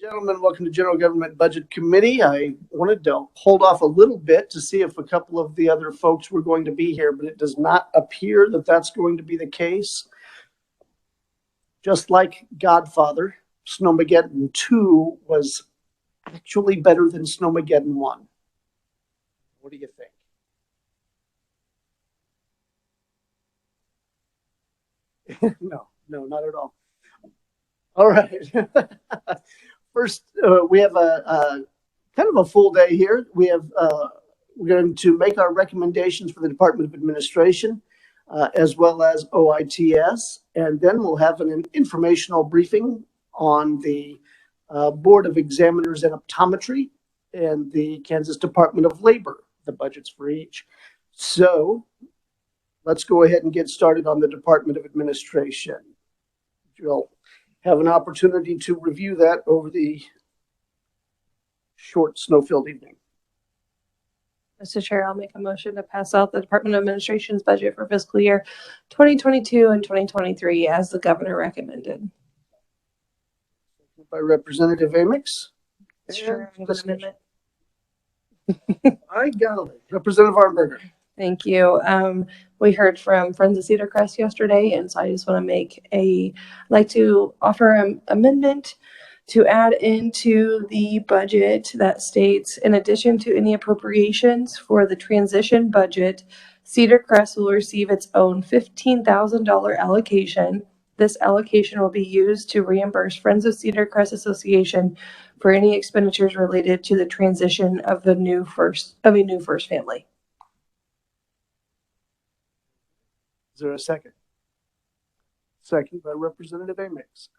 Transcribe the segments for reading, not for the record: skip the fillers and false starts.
Gentlemen, welcome to General Government Budget Committee. I wanted to hold off a little bit to see if a couple of the other folks were going to be here, but it does not appear that that's going to be the case. Just like Godfather, Snowmageddon 2 was actually better than Snowmageddon 1. What do you think? No, not at all. All right. First, we have a kind of a full day here. We're going to make our recommendations for the Department of Administration, as well as OITS, and then we'll have an informational briefing on the Board of Examiners and Optometry and the Kansas Department of Labor, the budgets for each. So let's go ahead and get started on the Department of Administration. You'll have an opportunity to review that over the short snow-filled evening. Mr. Chair, I'll make a motion to pass out the Department of Administration's budget for fiscal year 2022 and 2023 as the governor recommended. By Representative Amix. Sure, I have an amendment. I got it. Representative Arnberger. Thank you. We heard from Friends of Cedar Crest yesterday, and so I just want to like to offer an amendment to add into the budget that states, in addition to any appropriations for the transition budget, Cedar Crest will receive its own $15,000 allocation. This allocation will be used to reimburse Friends of Cedar Crest Association for any expenditures related to the transition of a new first family. Is there a second? Second by Representative Amix.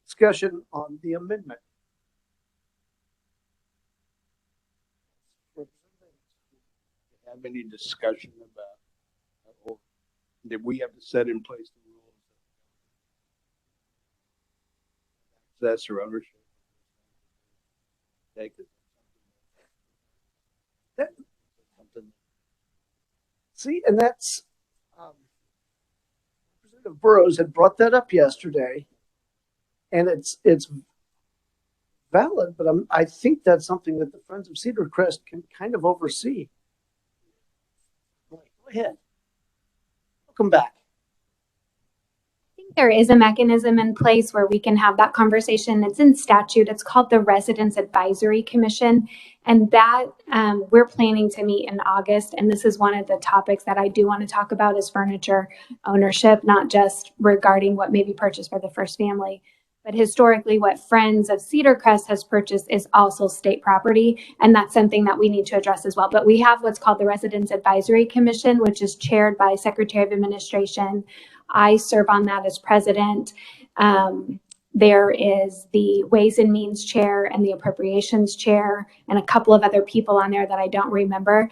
Discussion on the amendment. Have any discussion about, or did we have to set in place the rules of access or ownership? See, and that's Representative Burrows had brought that up yesterday, and it's valid, but I think that's something that the Friends of Cedar Crest can kind of oversee. Go ahead. Welcome back. I think there is a mechanism in place where we can have that conversation. It's in statute. It's called the Residence Advisory Commission. And that we're planning to meet in August. And this is one of the topics that I do want to talk about is furniture ownership, not just regarding what may be purchased for the first family, but historically what Friends of Cedar Crest has purchased is also state property. And that's something that we need to address as well. But we have what's called the Residence Advisory Commission, which is chaired by Secretary of Administration. I serve on that as president. There is the Ways and Means chair and the Appropriations chair and a couple of other people on there that I don't remember.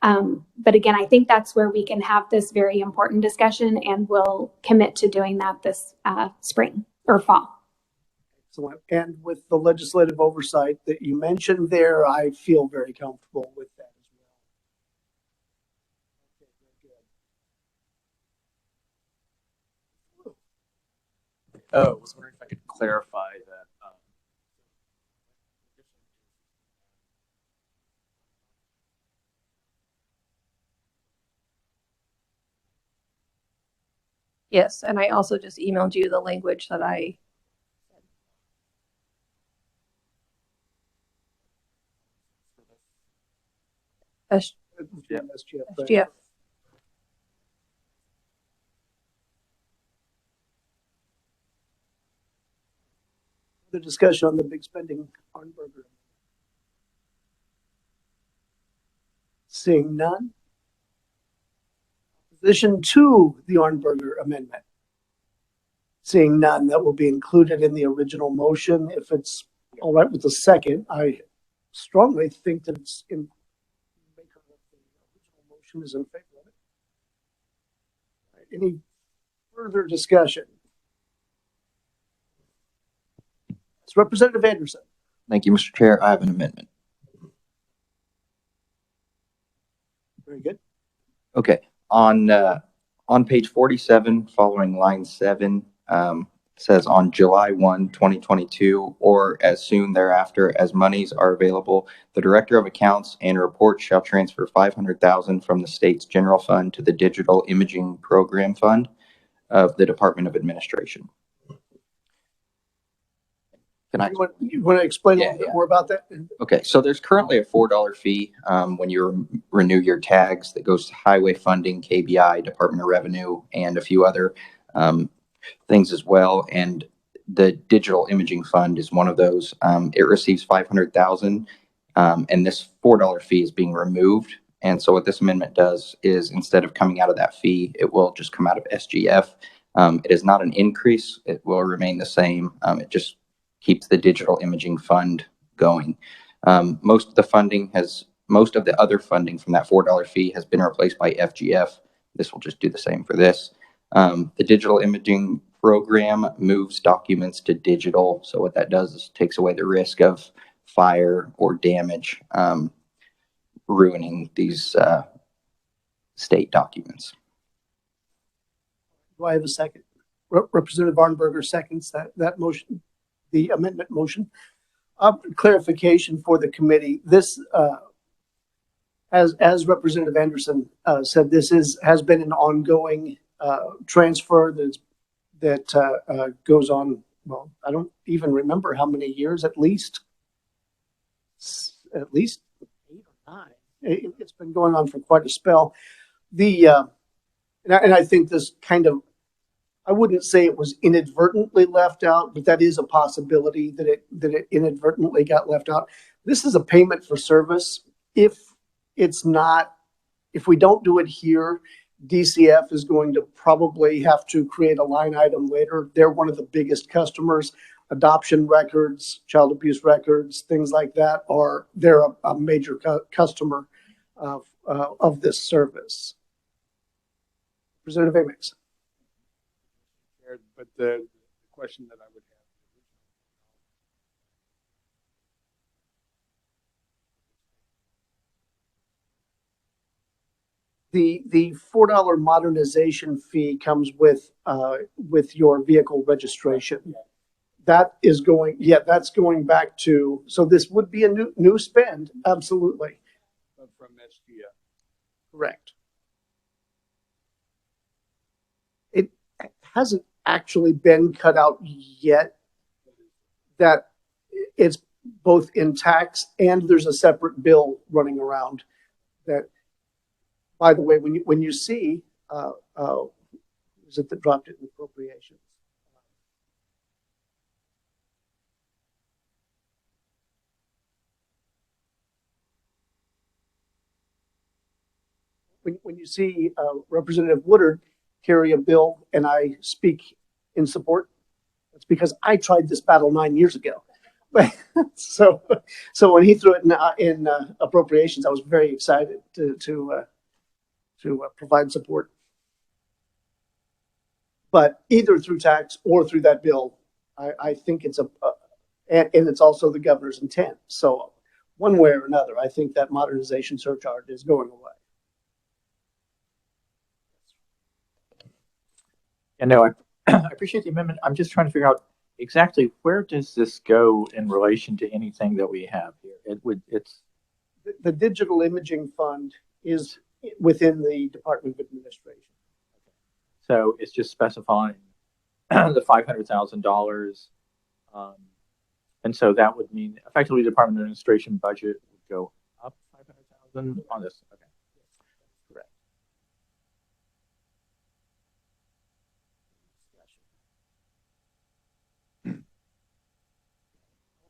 But again, I think that's where we can have this very important discussion, and we'll commit to doing that this spring or fall. Excellent. And with the legislative oversight that you mentioned there, I feel very comfortable with that as well. Okay, very good. I was wondering if I could clarify that. Yes, and I also just emailed you the language that I SGF. The discussion on the big spending Arnberger. Seeing none. Opposition to the Arnberger amendment. Seeing none, that will be included in the original motion. If it's all right with the second, I strongly think that it's in maker of the original motion is in favor of it. Right, any further discussion? It's Representative Anderson. Thank you, Mr. Chair. I have an amendment. Very good. Okay. On page 47, following line 7, says on July 1, 2022, or as soon thereafter as monies are available, the Director of Accounts and Reports shall transfer $500,000 from the state's general fund to the Digital Imaging Program Fund of the Department of Administration. You want to explain a Yeah, little bit yeah. more about that? Okay, so there's currently a $4 fee when you renew your tags that goes to highway funding, KBI, Department of Revenue, and a few other things as well. And the Digital Imaging Fund is one of those. It receives 500,000, and this $4 fee is being removed. And so what this amendment does is instead of coming out of that fee, it will just come out of SGF. It is not an increase. It will remain the same. It just keeps the Digital Imaging Fund going. Most of the other funding from that $4 fee has been replaced by FGF. This will just do the same for this. The Digital Imaging Program moves documents to digital. So what that does is takes away the risk of fire or damage ruining these state documents. Do I have a second? Representative Barnberger seconds that motion, the amendment motion. Clarification for the committee. This, as Representative Anderson said, this has been an ongoing transfer that goes on. Well, I don't even remember how many years. At least 8 or 9. It's been going on for quite a spell. And I think this kind of, I wouldn't say it was inadvertently left out, but that is a possibility that it inadvertently got left out. This is a payment for service. If we don't do it here, DCF is going to probably have to create a line item later. They're one of the biggest customers. Adoption records, child abuse records, things like that they're a major customer of this service. Representative Amix. But the question that I would have. The $4 modernization fee comes with your vehicle registration. That's going back to, so this would be a new spend, absolutely. From SGF. Correct. It hasn't actually been cut out yet. That it's both in tax and there's a separate bill running around. That, by the way, when you see, is it that dropped it in appropriations? When you see Representative Woodard carry a bill and I speak in support, it's because I tried this battle 9 years ago. so when he threw it in appropriations, I was very excited to provide support. But either through tax or through that bill, I think it's and it's also the governor's intent. So one way or another, I think that modernization surcharge is going away. And no, I appreciate the amendment. I'm just trying to figure out exactly where does this go in relation to anything that we have here. It's the Digital Imaging Fund is within the Department of Administration. So it's just specifying the $500,000, and so that would mean effectively the Department of Administration budget would go up $500,000 on this. Okay. Correct.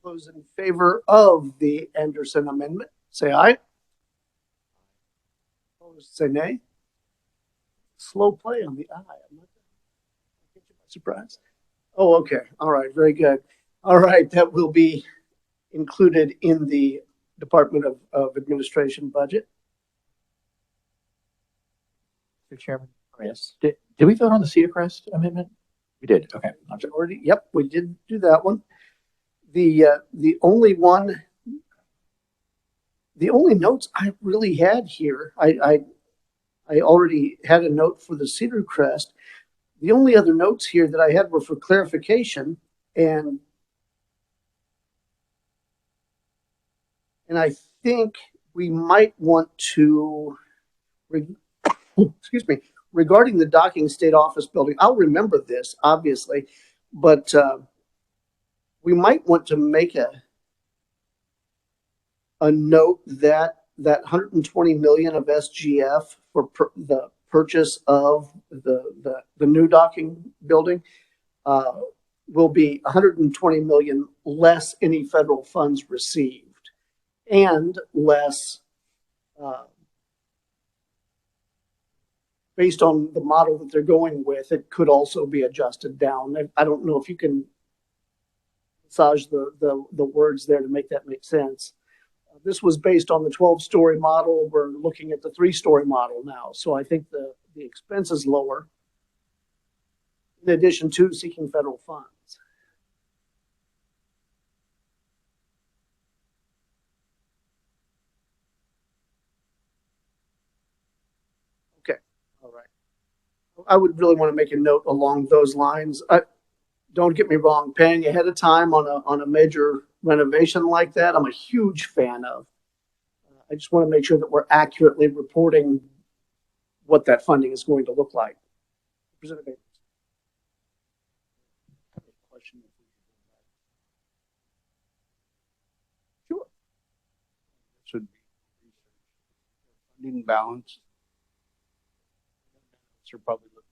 All those in favor of the Anderson amendment, say aye. Opposed, say nay. Slow play on the eye. I'm not surprised. Oh, okay. All right. Very good. All right. That will be included in the Department of Administration budget. Mr. Chairman. Yes. Did we vote on the Cedar Crest amendment? We did. Okay. I'm sorry. Already. Yep. We did do that one. The only notes I really had here, I already had a note for the Cedar Crest. The only other notes here that I had were for clarification, and I think we might want to, excuse me, regarding the docking state office building. I'll remember this, obviously, but we might want to make a note that 120 million of SGF for the purchase of the new docking building will be 120 million less any federal funds received, and less based on the model that they're going with. It could also be adjusted down. I don't know if you can massage the words there to make that make sense. This was based on the 12-story model. We're looking at the 3-story model now. So I think the expense is lower, in addition to seeking federal funds. Okay, all right. I would really want to make a note along those lines. Don't get me wrong, paying ahead of time on a major renovation like that, I'm a huge fan of. I just want to make sure that we're accurately reporting what that funding is going to look like. Representative question. Sure. Should be funding balance. You're probably looking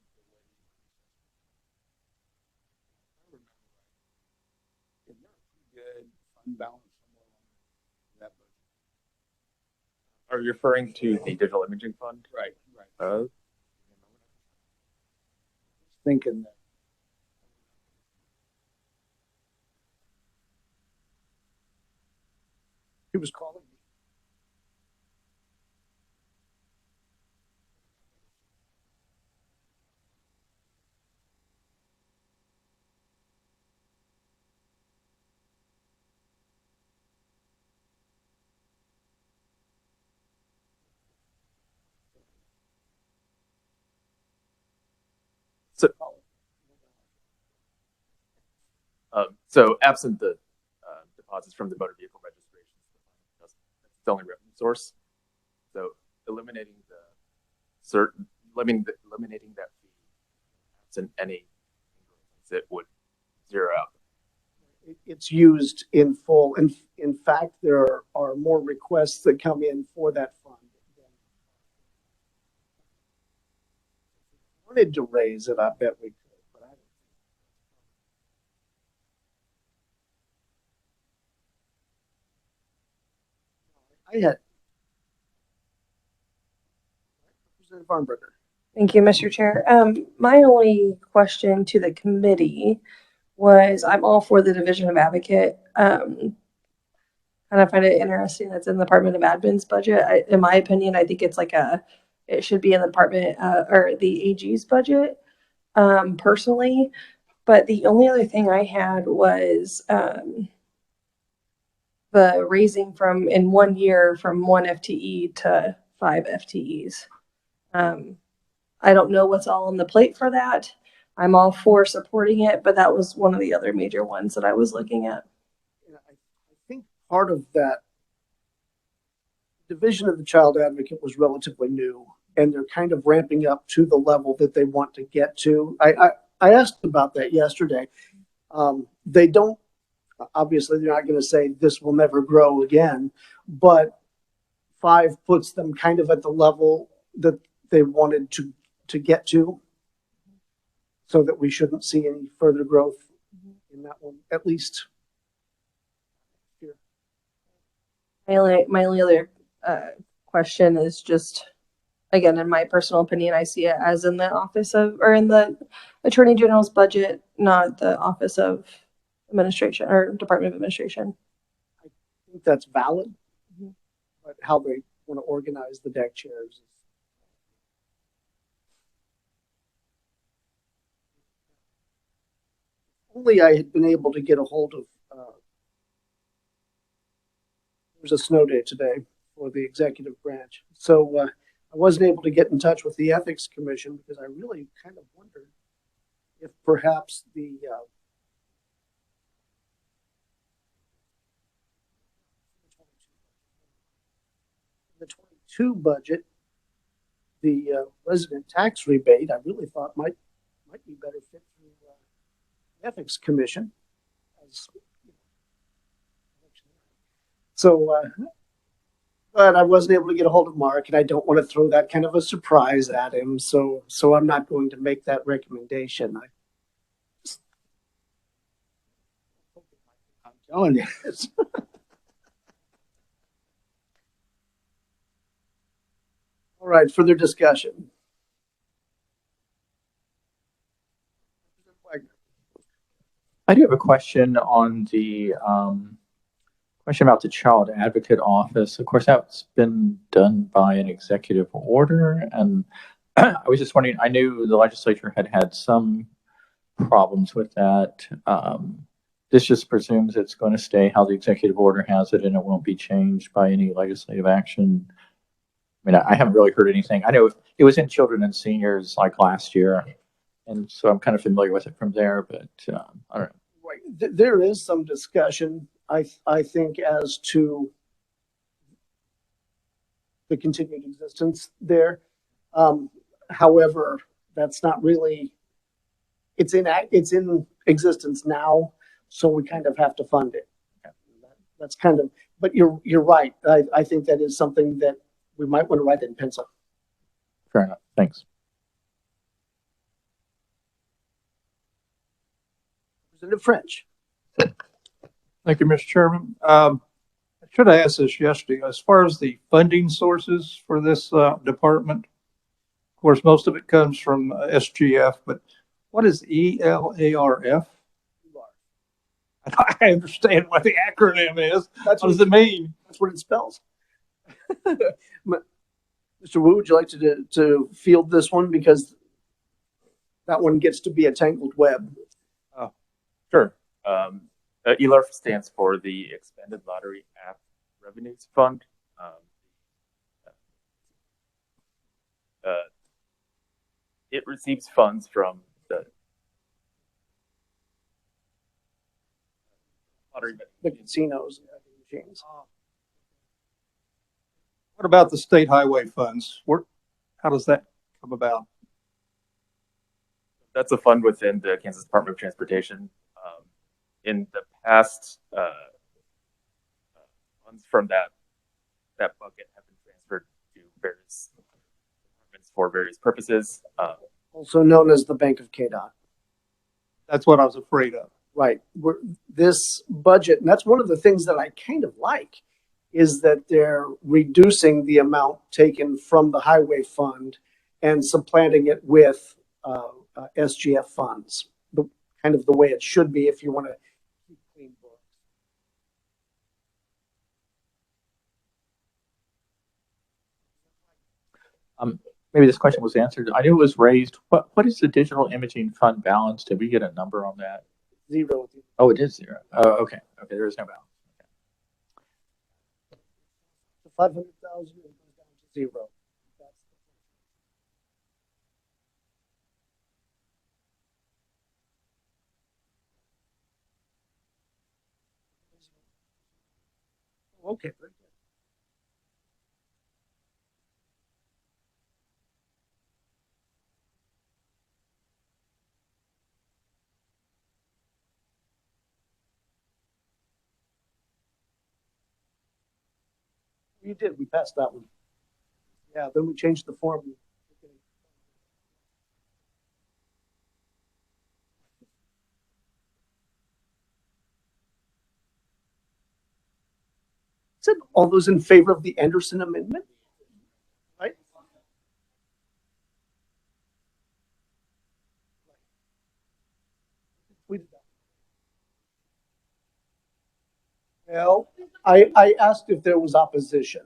for good fund balance. Are you referring to the digital imaging fund? Right. Thinking that. He was calling me. So absent the deposits from the motor vehicle registrations, that's the only revenue source. So eliminating eliminating that fee, absent any, it would zero out. It's used in full. And in fact, there are more requests that come in for that fund. If we wanted to raise it, I bet we could. But I had Representative Farnberger. Thank you, Mr. Chair. My only question to the committee was, I'm all for the Division of Advocate. And I find it interesting that's in the Department of Admin's budget. In my opinion, I think it's it should be in the department or the AG's budget, personally. But the only other thing I had was the raising in 1 year from 1 FTE to 5 FTEs. I don't know what's all on the plate for that. I'm all for supporting it, but that was one of the other major ones that I was looking at. I think part of that division of the child advocate was relatively new, and they're kind of ramping up to the level that they want to get to. I asked about that yesterday. They don't, obviously they're not going to say this will never grow again, but 5 puts them kind of at the level that they wanted to get to, so that we shouldn't see any further growth in that one, at least here. My only other question is just, again, in my personal opinion, I see it as in the office of, or in the Attorney General's budget, not the Office of Administration or Department of Administration. I think that's valid, but how they want to organize the deck chairs. Only I had been able to get a hold of, there's a snow day today for the executive branch. So I wasn't able to get in touch with the Ethics Commission because I really kind of wondered if perhaps the 22 budget, the resident tax rebate, I really thought might be better fit through the Ethics Commission. So, but I wasn't able to get a hold of Mark, and I don't want to throw that kind of a surprise at him. So I'm not going to make that recommendation. I'm telling you. All right, further discussion. I do have a question on the question about the Child Advocate Office. Of course, that's been done by an executive order, and I was just wondering, I knew the legislature had some problems with that. This just presumes it's going to stay how the executive order has it, and it won't be changed by any legislative action. I mean, I haven't really heard anything. I know it was in Children and Seniors like last year, and so I'm kind of familiar with it from there, but I don't know. Right. There is some discussion, I think, as to the continued existence there. However, that's not really, it's in existence now, so we kind of have to fund it. That's kind of, but you're right. I think that is something that we might want to write in pencil. Fair enough. Thanks. Representative French. Thank you, Mr. Chairman. I should have asked this yesterday. As far as the funding sources for this department, of course, most of it comes from SGF, but what is ELARF? I understand what the acronym is. What does it mean? That's what it spells. Mr. Wu, would you like to field this one, because that one gets to be a tangled web? Sure. ELARF stands for the Expanded Lottery App Revenues Fund. It receives funds from the lottery, The casinos and machines. What about the state highway funds? How does that come about? that's a fund within the Kansas Department of Transportation. In the past, funds from that bucket have been transferred to various departments for various purposes. Also known as the Bank of KDOT. That's what I was afraid of. Right. This budget, and that's one of the things that I kind of like, is that they're reducing the amount taken from the highway fund and supplanting it with SGF funds, kind of the way it should be if you want to keep clean books. Maybe this question was answered. I knew it was raised. What is the digital imaging fund balance? Did we get a number on that? 0. Oh, it is 0. Oh, okay. Okay, there is no balance. The 500,000 goes down to 0. Okay, very good. We did. We passed that one. Yeah, then we changed the form. Said all those in favor of the Anderson Amendment? Right? We did that. Well, I asked if there was opposition.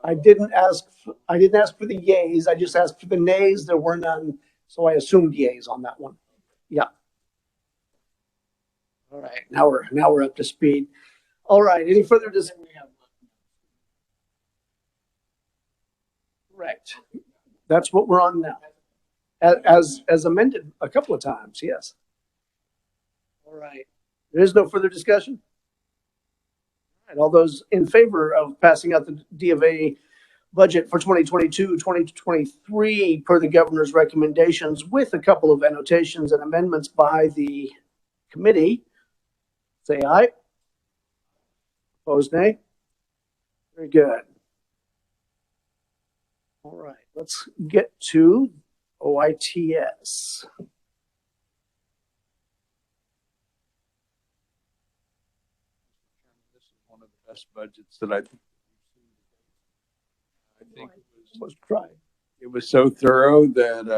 I didn't ask for the yays. I just asked for the nays. There were none, so I assumed yays on that one. Yeah. All right. Now we're up to speed. All right. Any further discussion? Correct. That's what we're on now. as amended a couple of times, yes. All right. There is no further discussion? All right, all those in favor of passing out the D of A budget for 2022-2023 per the governor's recommendations with a couple of annotations and amendments by the committee, say aye. Opposed, nay? Very good. All right, let's get to OITS. This is one of the best budgets that I think it was so thorough that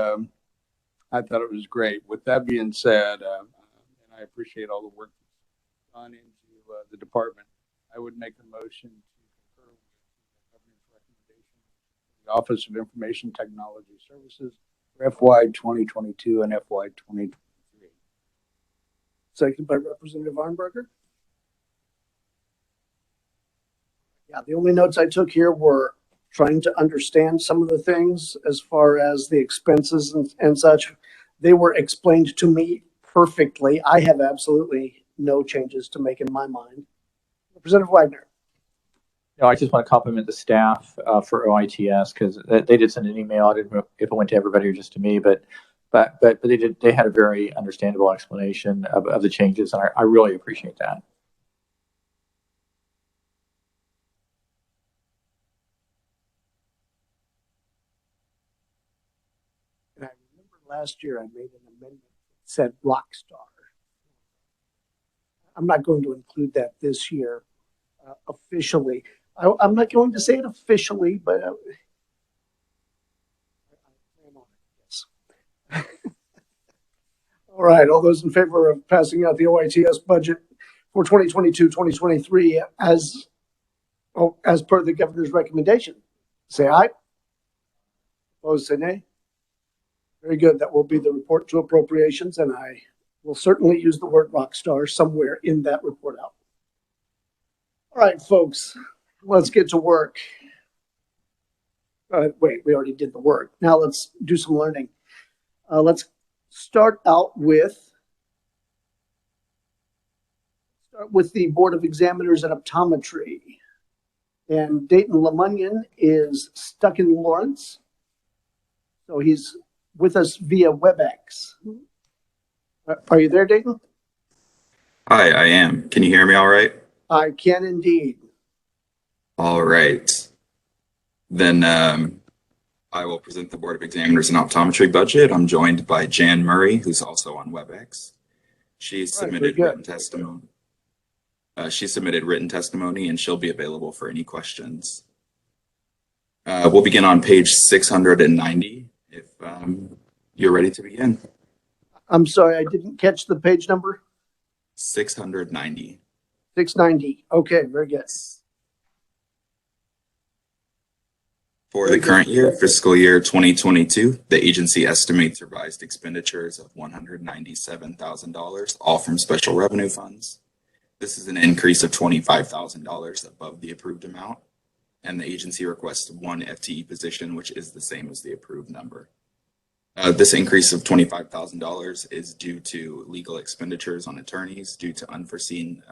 I thought it was great. With that being said, and I appreciate all the work that's gone into the department, I would make a motion to concur with the governor's recommendation for the Office of Information Technology Services for FY 2022 and FY 2023. Seconded by Representative Arnberger. Yeah, the only notes I took here were trying to understand some of the things as far as the expenses and such. They were explained to me perfectly. I have absolutely no changes to make in my mind. Representative Wagner. No, I just want to compliment the staff for OITS because they did send an email. I didn't know if it went to everybody or just to me, but they did. They had a very understandable explanation of the changes, and I really appreciate that. And I remember last year I made an amendment that said rock star. I'm not going to include that this year officially. I'm not going to say it officially, but yes. All right, all those in favor of passing out the OITS budget for 2022-2023 as per the governor's recommendation, say aye. Opposed, say nay. Very good. That will be the report to appropriations, and I will certainly use the word rock star somewhere in that report out. All right, folks, let's get to work. Wait, we already did the work. Now let's do some learning. Let's start out with the Board of Examiners and Optometry. And Dayton Lemunyon is stuck in Lawrence. So he's with us via WebEx. Are you there, Dayton? Hi, I am. Can you hear me all right? I can indeed. All right. Then I will present the Board of Examiners and Optometry budget. I'm joined by Jan Murray, who's also on WebEx. She submitted written testimony. And she'll be available for any questions. We'll begin on page 690 if you're ready to begin. I'm sorry, I didn't catch the page number. 690. 690. Okay, very good. For the current year, fiscal year 2022, the agency estimates revised expenditures of $197,000, all from special revenue funds. This is an increase of $25,000 above the approved amount, and the agency requests one FTE position, which is the same as the approved number. This increase of $25,000 is due to legal expenditures on attorneys due to unforeseen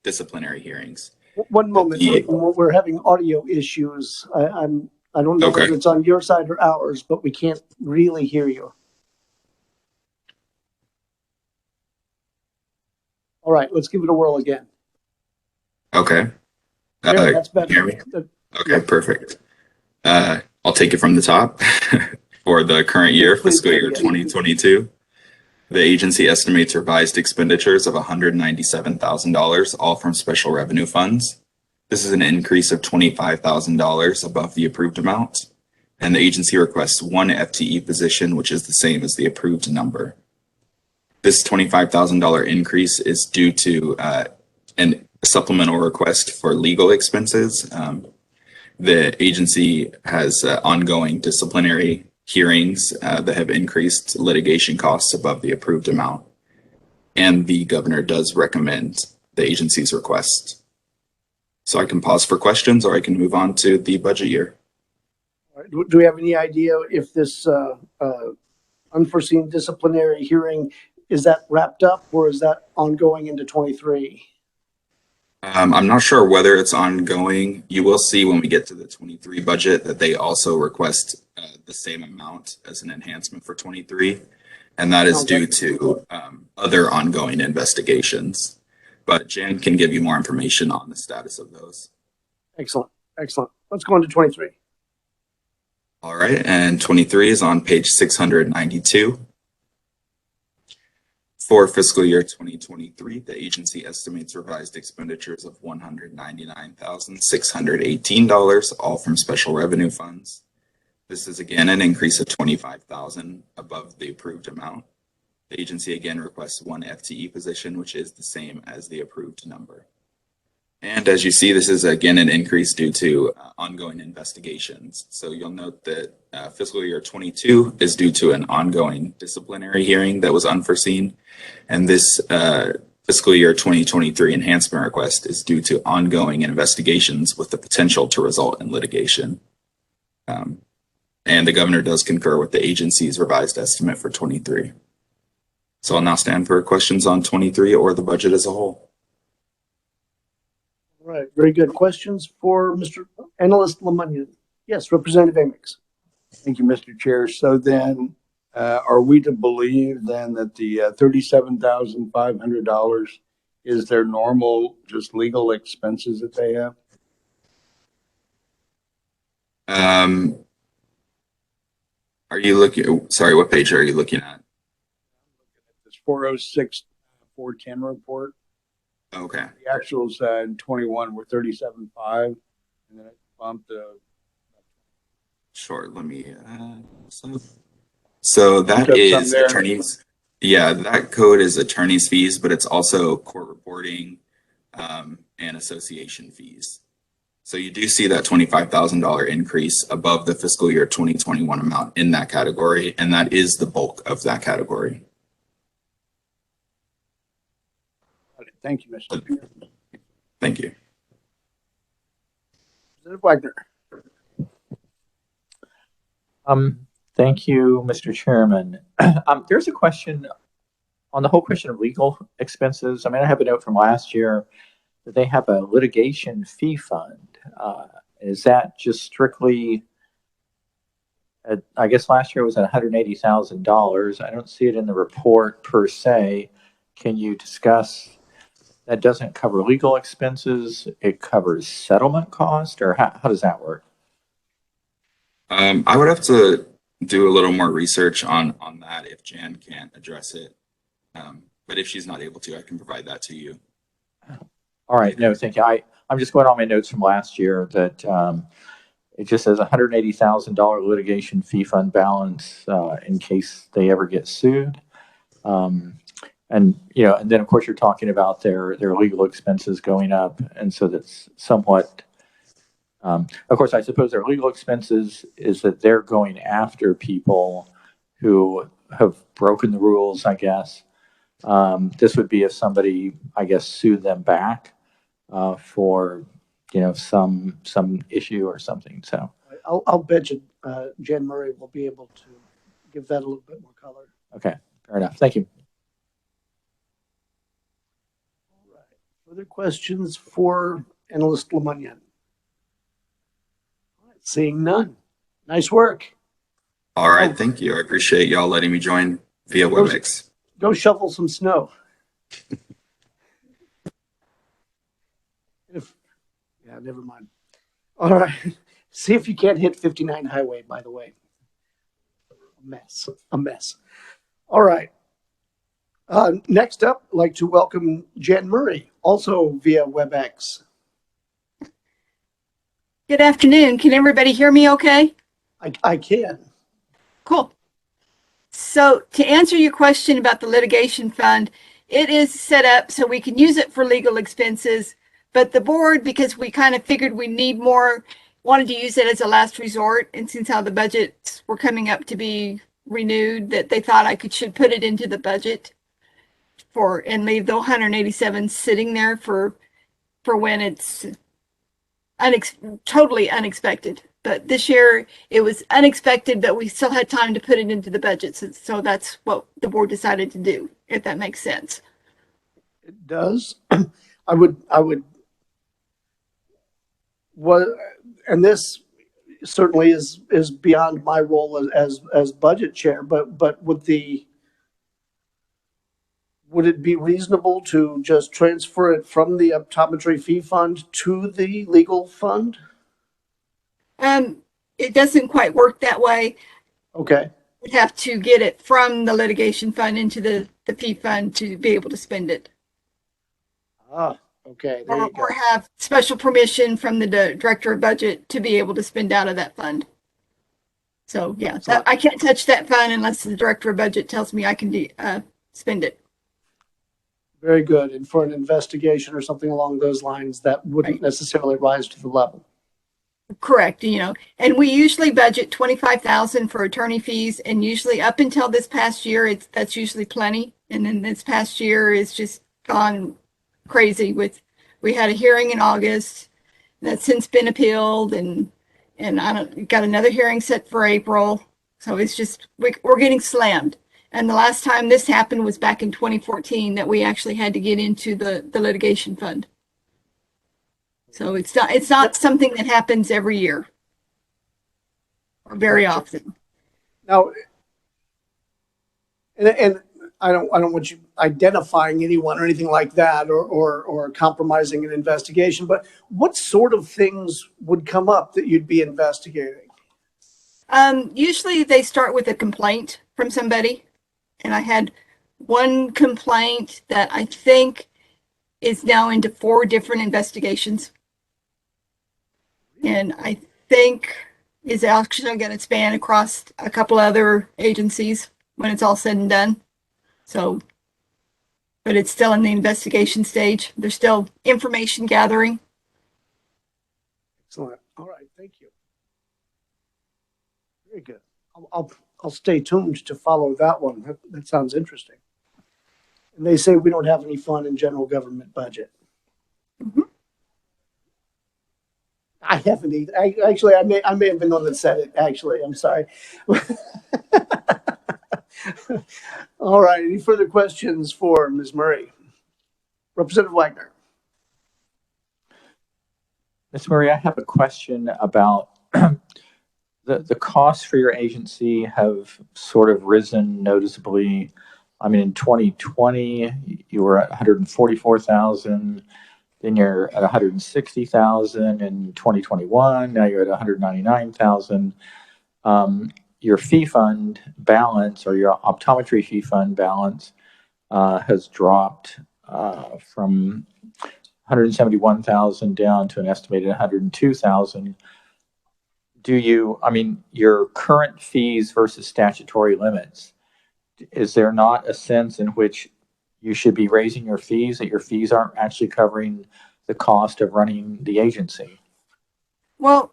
disciplinary hearings. One moment, we're having audio issues. I don't know whether it's on your side or ours, but we can't really hear you. All right, let's give it a whirl again. Okay. There, that's better. Hear me? Okay, perfect. I'll take it from the top. For the current year, fiscal year 2022, the agency estimates revised expenditures of $197,000, all from special revenue funds. This is an increase of $25,000 above the approved amount, and the agency requests one FTE position, which is the same as the approved number. This $25,000 increase is due to a supplemental request for legal expenses. The agency has ongoing disciplinary hearings that have increased litigation costs above the approved amount. And the governor does recommend the agency's request. So I can pause for questions or I can move on to the budget year. All Do we have any idea if this unforeseen disciplinary hearing, is that wrapped up or is that ongoing into 23? I'm not sure whether it's ongoing. You will see when we get to the 23 budget that they also request the same amount as an enhancement for 23. And that is due to other ongoing investigations. But Jan can give you more information on the status of those. Excellent. Excellent. Let's go into 23. All right. And 23 is on page 692. For fiscal year 2023, the agency estimates revised expenditures of $199,618, all from special revenue funds. This is again an increase of $25,000 above the approved amount. The agency again requests one FTE position, which is the same as the approved number. And as you see, this is again an increase due to ongoing investigations. So you'll note that fiscal year 22 is due to an ongoing disciplinary hearing that was unforeseen. And this fiscal year 2023 enhancement request is due to ongoing investigations with the potential to result in litigation. And the governor does concur with the agency's revised estimate for 23. So I'll now stand for questions on 23 or the budget as a whole. All right, very good. Questions for Mr. Analyst Lemunian? Yes, Representative Amix. Thank you, Mr. Chair. So then, are we to believe then that the $37,500 is their normal, just legal expenses that they have? Are you looking, sorry, what page are you looking at? This 406, 410 report. Okay. The actuals in 21 were 37.5, and then it bumped to. Sure. Let me. So that is there. attorneys. Yeah, that code is attorney's fees, but it's also court reporting and association fees. So you do see that $25,000 increase above the fiscal year 2021 amount in that category, and that is the bulk of that category. Thank you, Mr. Chair. Thank you. Representative Wagner. Thank you, Mr. Chairman. There's a question on the whole question of legal expenses. I mean, I have a note from last year that they have a litigation fee fund. Is that just strictly, I guess last year was at $180,000. I don't see it in the report per se. Can you discuss? That doesn't cover legal expenses. It covers settlement cost, or how does that work? I would have to do a little more research on that if Jan can't address it. But if she's not able to, I can provide that to you. All right. No, thank you. I'm just going on my notes from last year that it just says $180,000 litigation fee fund balance in case they ever get sued. And, you know, and then of course you're talking about their legal expenses going up. And so that's somewhat, of course, I suppose their legal expenses is that they're going after people who have broken the rules, I guess. This would be if somebody, I guess, sued them back for, you know, some issue or something. So I'll bet you Jen Murray will be able to give that a little bit more color. Okay, fair enough. Thank you. Further questions for Analyst Lemunian? Seeing none. Nice work. All right. Thank you. I appreciate y'all letting me join via WebEx. Go shovel some snow. Yeah, never mind. All right. See if you can't hit 59 highway, by the way. A mess. All right. Next up, I'd like to welcome Jen Murray, also via WebEx. Good afternoon. Can everybody hear me okay? I can. Cool. So to answer your question about the litigation fund, it is set up so we can use it for legal expenses, but the board, because we kind of figured we need more, wanted to use it as a last resort. And since how the budgets were coming up to be renewed, that they thought I should put it into the budget and leave the 187 sitting there for when it's totally unexpected. But this year it was unexpected, but we still had time to put it into the budget. So that's what the board decided to do, if that makes sense. It does. I would, what, and this certainly is beyond my role as budget chair, but would it be reasonable to just transfer it from the optometry fee fund to the legal fund? It doesn't quite work that way. Okay. We'd have to get it from the litigation fund into the fee fund to be able to spend it. Ah, okay. There you go. Or have special permission from the director of budget to be able to spend out of that fund. So yeah, I can't touch that fund unless the director of budget tells me I can spend it. Very good. And for an investigation or something along those lines, that wouldn't necessarily rise to the level. Correct. And we usually budget 25,000 for attorney fees, and usually up until this past year, that's usually plenty. And then this past year is just gone crazy we had a hearing in August that's since been appealed, and got another hearing set for April. So it's just, we're getting slammed. And the last time this happened was back in 2014 that we actually had to get into the litigation fund. So it's not something that happens every year or very often. Now, and I don't want you identifying anyone or anything like that, or compromising an investigation, but what sort of things would come up that you'd be investigating? Usually they start with a complaint from somebody. And I had one complaint that I think is now into 4 different investigations. And I think is actually going to span across a couple other agencies when it's all said and done. So, but it's still in the investigation stage. There's still information gathering. Excellent. All right. Thank you. Very good. I'll stay tuned to follow that one. That sounds interesting. And they say we don't have any fun in general government budget. Mm-hmm. I haven't either. I may have been the one that said it. Actually, I'm sorry. All right. Any further questions for Ms. Murray? Representative Wagner. Ms. Murray, I have a question about the costs for your agency have sort of risen noticeably. I mean, in 2020, you were at 144,000. Then you're at 160,000 in 2021. Now you're at 199,000. Your fee fund balance, or your optometry fee fund balance, has dropped from 171,000 down to an estimated 102,000. Your current fees versus statutory limits, is there not a sense in which you should be raising your fees, that your fees aren't actually covering the cost of running the agency? Well,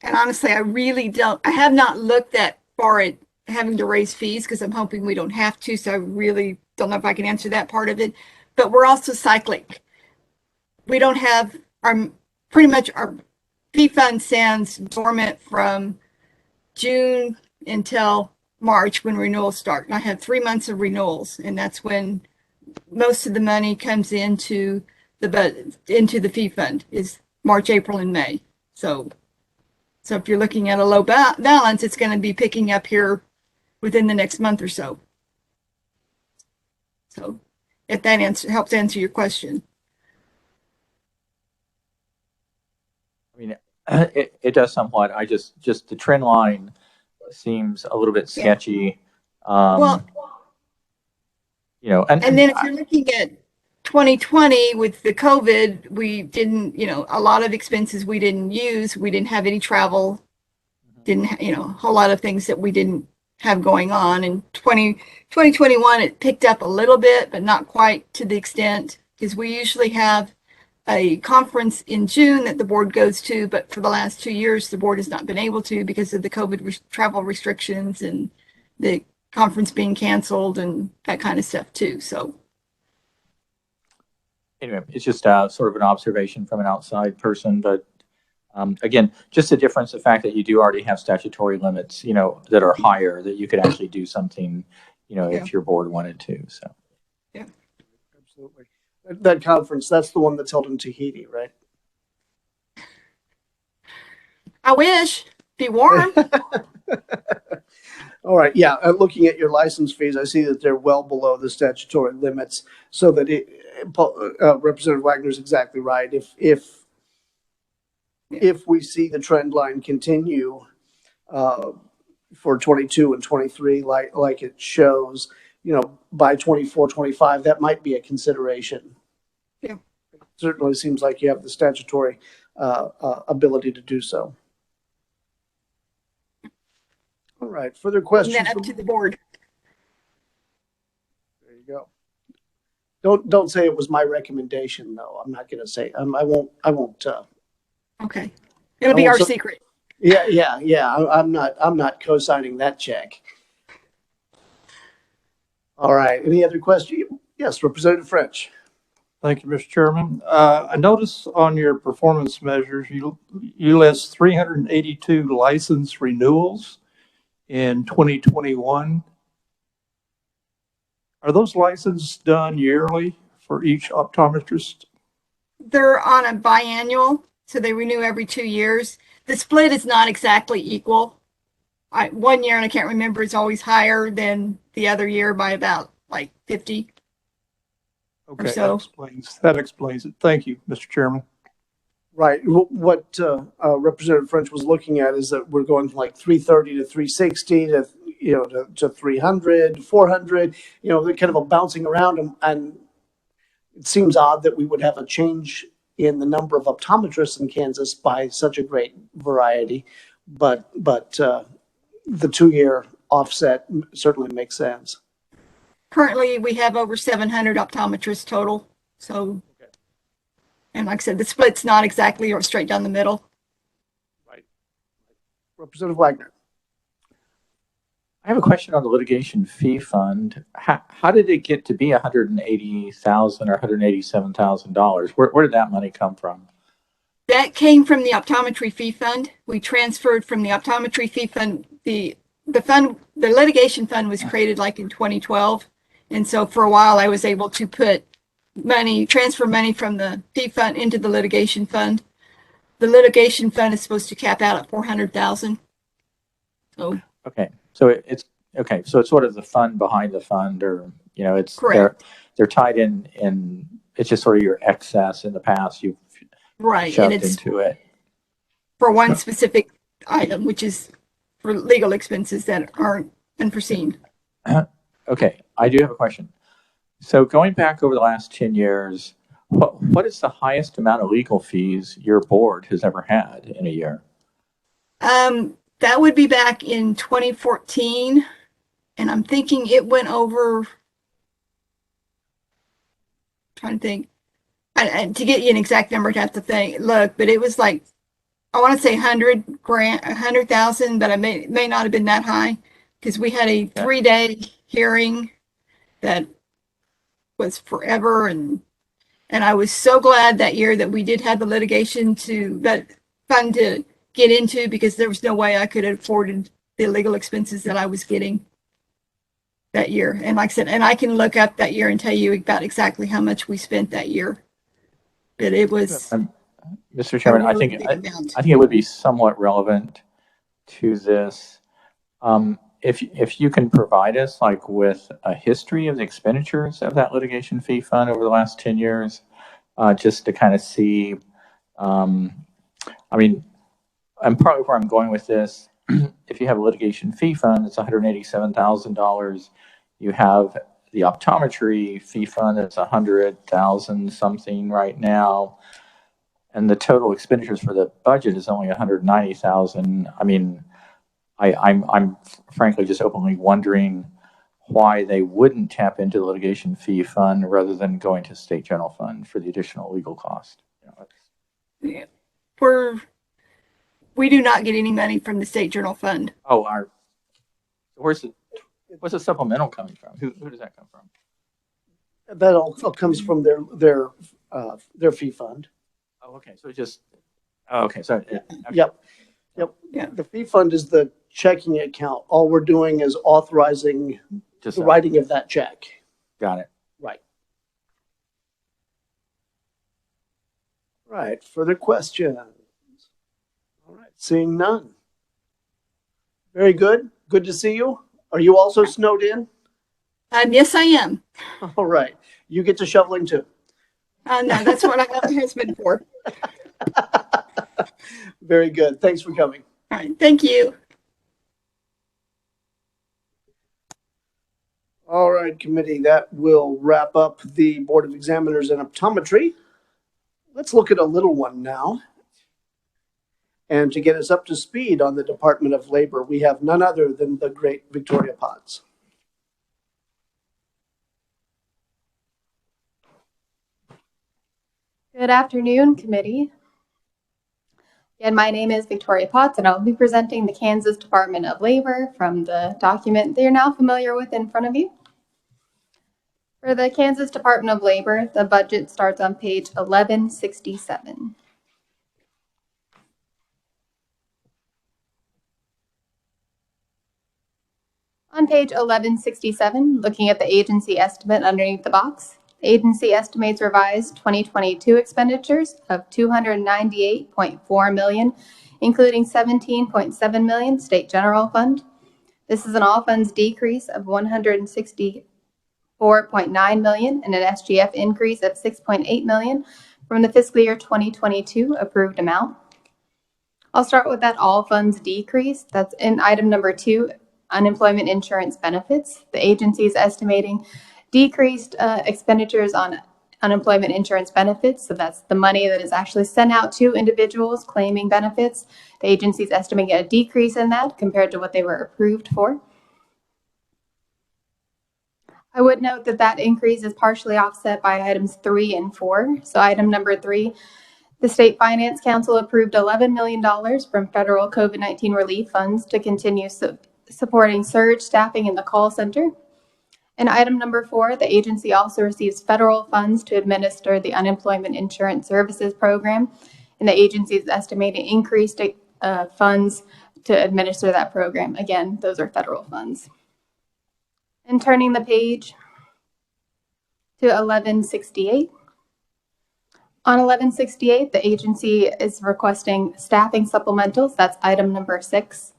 and honestly, I have not looked that far at having to raise fees because I'm hoping we don't have to. So I really don't know if I can answer that part of it. But we're also cyclic. We don't have pretty much our fee fund stands dormant from June until March when renewals start. And I have 3 months of renewals, and that's when most of the money comes into the fee fund is March, April, and May. So if you're looking at a low balance, it's going to be picking up here within the next month or so. So if that helps answer your question. I mean, it does somewhat. I just the trend line seems a little bit sketchy. Well, and then if you're looking at 2020 with the COVID, we didn't, a lot of expenses we didn't use. We didn't have any travel, a whole lot of things that we didn't have going on. In 2021, it picked up a little bit, but not quite to the extent, because we usually have a conference in June that the board goes to, but for the last 2 years, the board has not been able to because of the COVID travel restrictions and the conference being canceled and that kind of stuff too. So anyway, it's just sort of an observation from an outside person, but Again, just the difference, the fact that you do already have statutory limits, that are higher, that you could actually do something, if your board wanted to. So. Yeah. Absolutely. That conference, that's the one that's held in Tahiti, right? I wish. Be warm. All right. Yeah. Looking at your license fees, I see that they're well below the statutory limits. So that Representative Wagner's exactly right. If we see the trend line continue for 22 and 23, like it shows, by 24, 25, that might be a consideration. Yeah. It certainly seems like you have the statutory ability to do so. All right. Further questions? And then up to the board. There you go. Don't say it was my recommendation, though. I'm not going to say. I won't. Okay. It'll be our secret. Yeah. I'm not co-signing that check. All right. Any other questions? Yes, Representative French. Thank you, Mr. Chairman. I notice on your performance measures, you list 382 license renewals in 2021. Are those licenses done yearly for each optometrist? They're on a biannual, so they renew every 2 years. The split is not exactly equal. 1 year, and I can't remember, is always higher than the other year by about like 50. Okay, so. that explains it. Thank you, Mr. Chairman. Right. What Representative French was looking at is that we're going from like 330 to 360 to 300, 400. They're kind of a bouncing around, and it seems odd that we would have a change in the number of optometrists in Kansas by such a great variety. But the 2-year offset certainly makes sense. Currently, we have over 700 optometrists total. So, and like I said, the split's not exactly or straight down the middle. Right. Representative Wagner. I have a question on the litigation fee fund. How did it get to be $180,000 or $187,000? Where did that money come from? That came from the optometry fee fund. We transferred from the optometry fee fund. The litigation fund was created like in 2012. And so for a while I was able to transfer money from the fee fund into the litigation fund. The litigation fund is supposed to cap out at $400,000. So. Okay. So it's okay. So it's sort of the fund behind the fund, or it's correct. They're tied in. It's just sort of your excess in the past you've shoved into it for one specific item, which is for legal expenses that aren't unforeseen. Okay, I do have a question. So going back over the last 10 years, what is the highest amount of legal fees your board has ever had in a year? That would be back in 2014, and I'm thinking it went over. Trying to think, to get you an exact number, I'd have to look, but it was like, I want to say 100,000, but I may not have been that high, because we had a 3-day hearing that was forever, and I was so glad that year that we did have the litigation fund to get into, because there was no way I could have afforded the legal expenses that I was getting that year. And like I said, and I can look up that year and tell you about exactly how much we spent that year. But it was. Mr. Chairman, I think it would be somewhat relevant to this. If you can provide us with a history of the expenditures of that litigation fee fund over the last 10 years, just to kind of see, and probably where I'm going with this, if you have a litigation fee fund, it's $187,000. You have the optometry fee fund, that's $100,000 something right now, and the total expenditures for the budget is only $190,000. I'm frankly just openly wondering why they wouldn't tap into the litigation fee fund rather than going to state general fund for the additional legal cost. We do not get any money from the state general fund. Oh, what's the supplemental coming from? Who does that come from? That all comes from their fee fund. Oh, okay. So just Oh, okay, so yeah. Okay. Yep. Yep. Yeah. The fee fund is the checking account. All we're doing is authorizing Just the writing of that check. got it. Right. Right. Further questions? All right. Seeing none. Very good. Good to see you. Are you also snowed in? Yes, I am. All right. You get to shoveling too. No, that's what I got my husband for. Very good. Thanks for coming. All right, thank you. All right, committee, that will wrap up the Board of Examiners and Optometry. Let's look at a little one now. And to get us up to speed on the Department of Labor, we have none other than the great Victoria Potts. Good afternoon, committee. Again, my name is Victoria Potts, and I'll be presenting the Kansas Department of Labor from the document they're now familiar with in front of you. For the Kansas Department of Labor, the budget starts on page 1167. On page 1167, looking at the agency estimate underneath the box, the agency estimates revised 2022 expenditures of $298.4 million, including $17.7 million state general fund. This is an all funds decrease of $164.9 million and an SGF increase of $6.8 million from the fiscal year 2022 approved amount. I'll start with that all funds decrease. That's in item number 2, unemployment insurance benefits. The agency is estimating decreased expenditures on unemployment insurance benefits. So that's the money that is actually sent out to individuals claiming benefits. The agency is estimating a decrease in that compared to what they were approved for. I would note that that increase is partially offset by items 3 and 4. So item number 3, the State Finance Council approved $11 million from federal COVID-19 relief funds to continue supporting surge staffing in the call center. And item number 4, the agency also receives federal funds to administer the Unemployment Insurance Services Program, and the agency is estimating increased funds to administer that program. Again, those are federal funds. And turning the page to 1168. On 1168, the agency is requesting staffing supplementals. That's item number 6.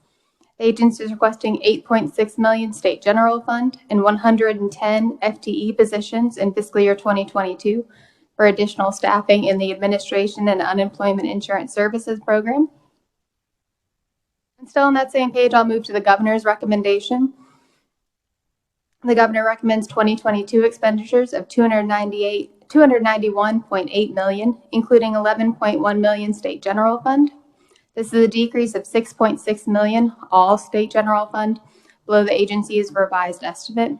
The agency is requesting $8.6 million state general fund and 110 FTE positions in fiscal year 2022 for additional staffing in the administration and unemployment insurance services program. And still on that same page, I'll move to the governor's recommendation. The governor recommends 2022 expenditures of $291.8 million, including $11.1 million state general fund. This is a decrease of $6.6 million, all state general fund, below the agency's revised estimate. And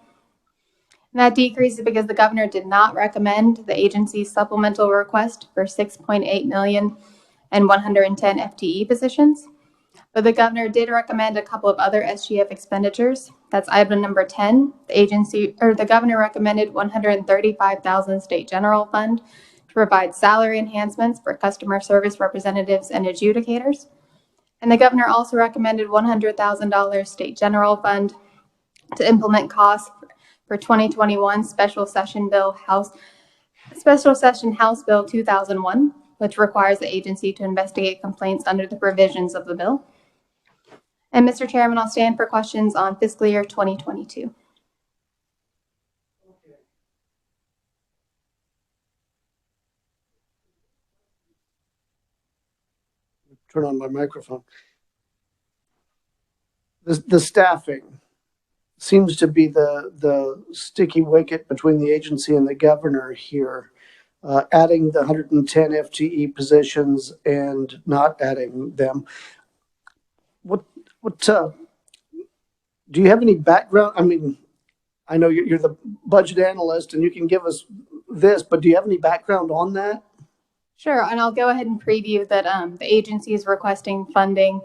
that decrease is because the governor did not recommend the agency's supplemental request for $6.8 million and 110 FTE positions. But the governor did recommend a couple of other SGF expenditures. That's item number 10. The governor recommended $135,000 state general fund to provide salary enhancements for customer service representatives and adjudicators. And the governor also recommended $100,000 state general fund to implement costs for 2021 Special Session House Bill 2001, which requires the agency to investigate complaints under the provisions of the bill. And Mr. Chairman, I'll stand for questions on fiscal year 2022. Turn on my microphone. The staffing seems to be the sticky wicket between the agency and the governor here. Adding the 110 FTE positions and not adding them. What do you have any background? I mean, I know you're the budget analyst and you can give us this, but do you have any background on that? Sure, and I'll go ahead and preview that the agency is requesting funding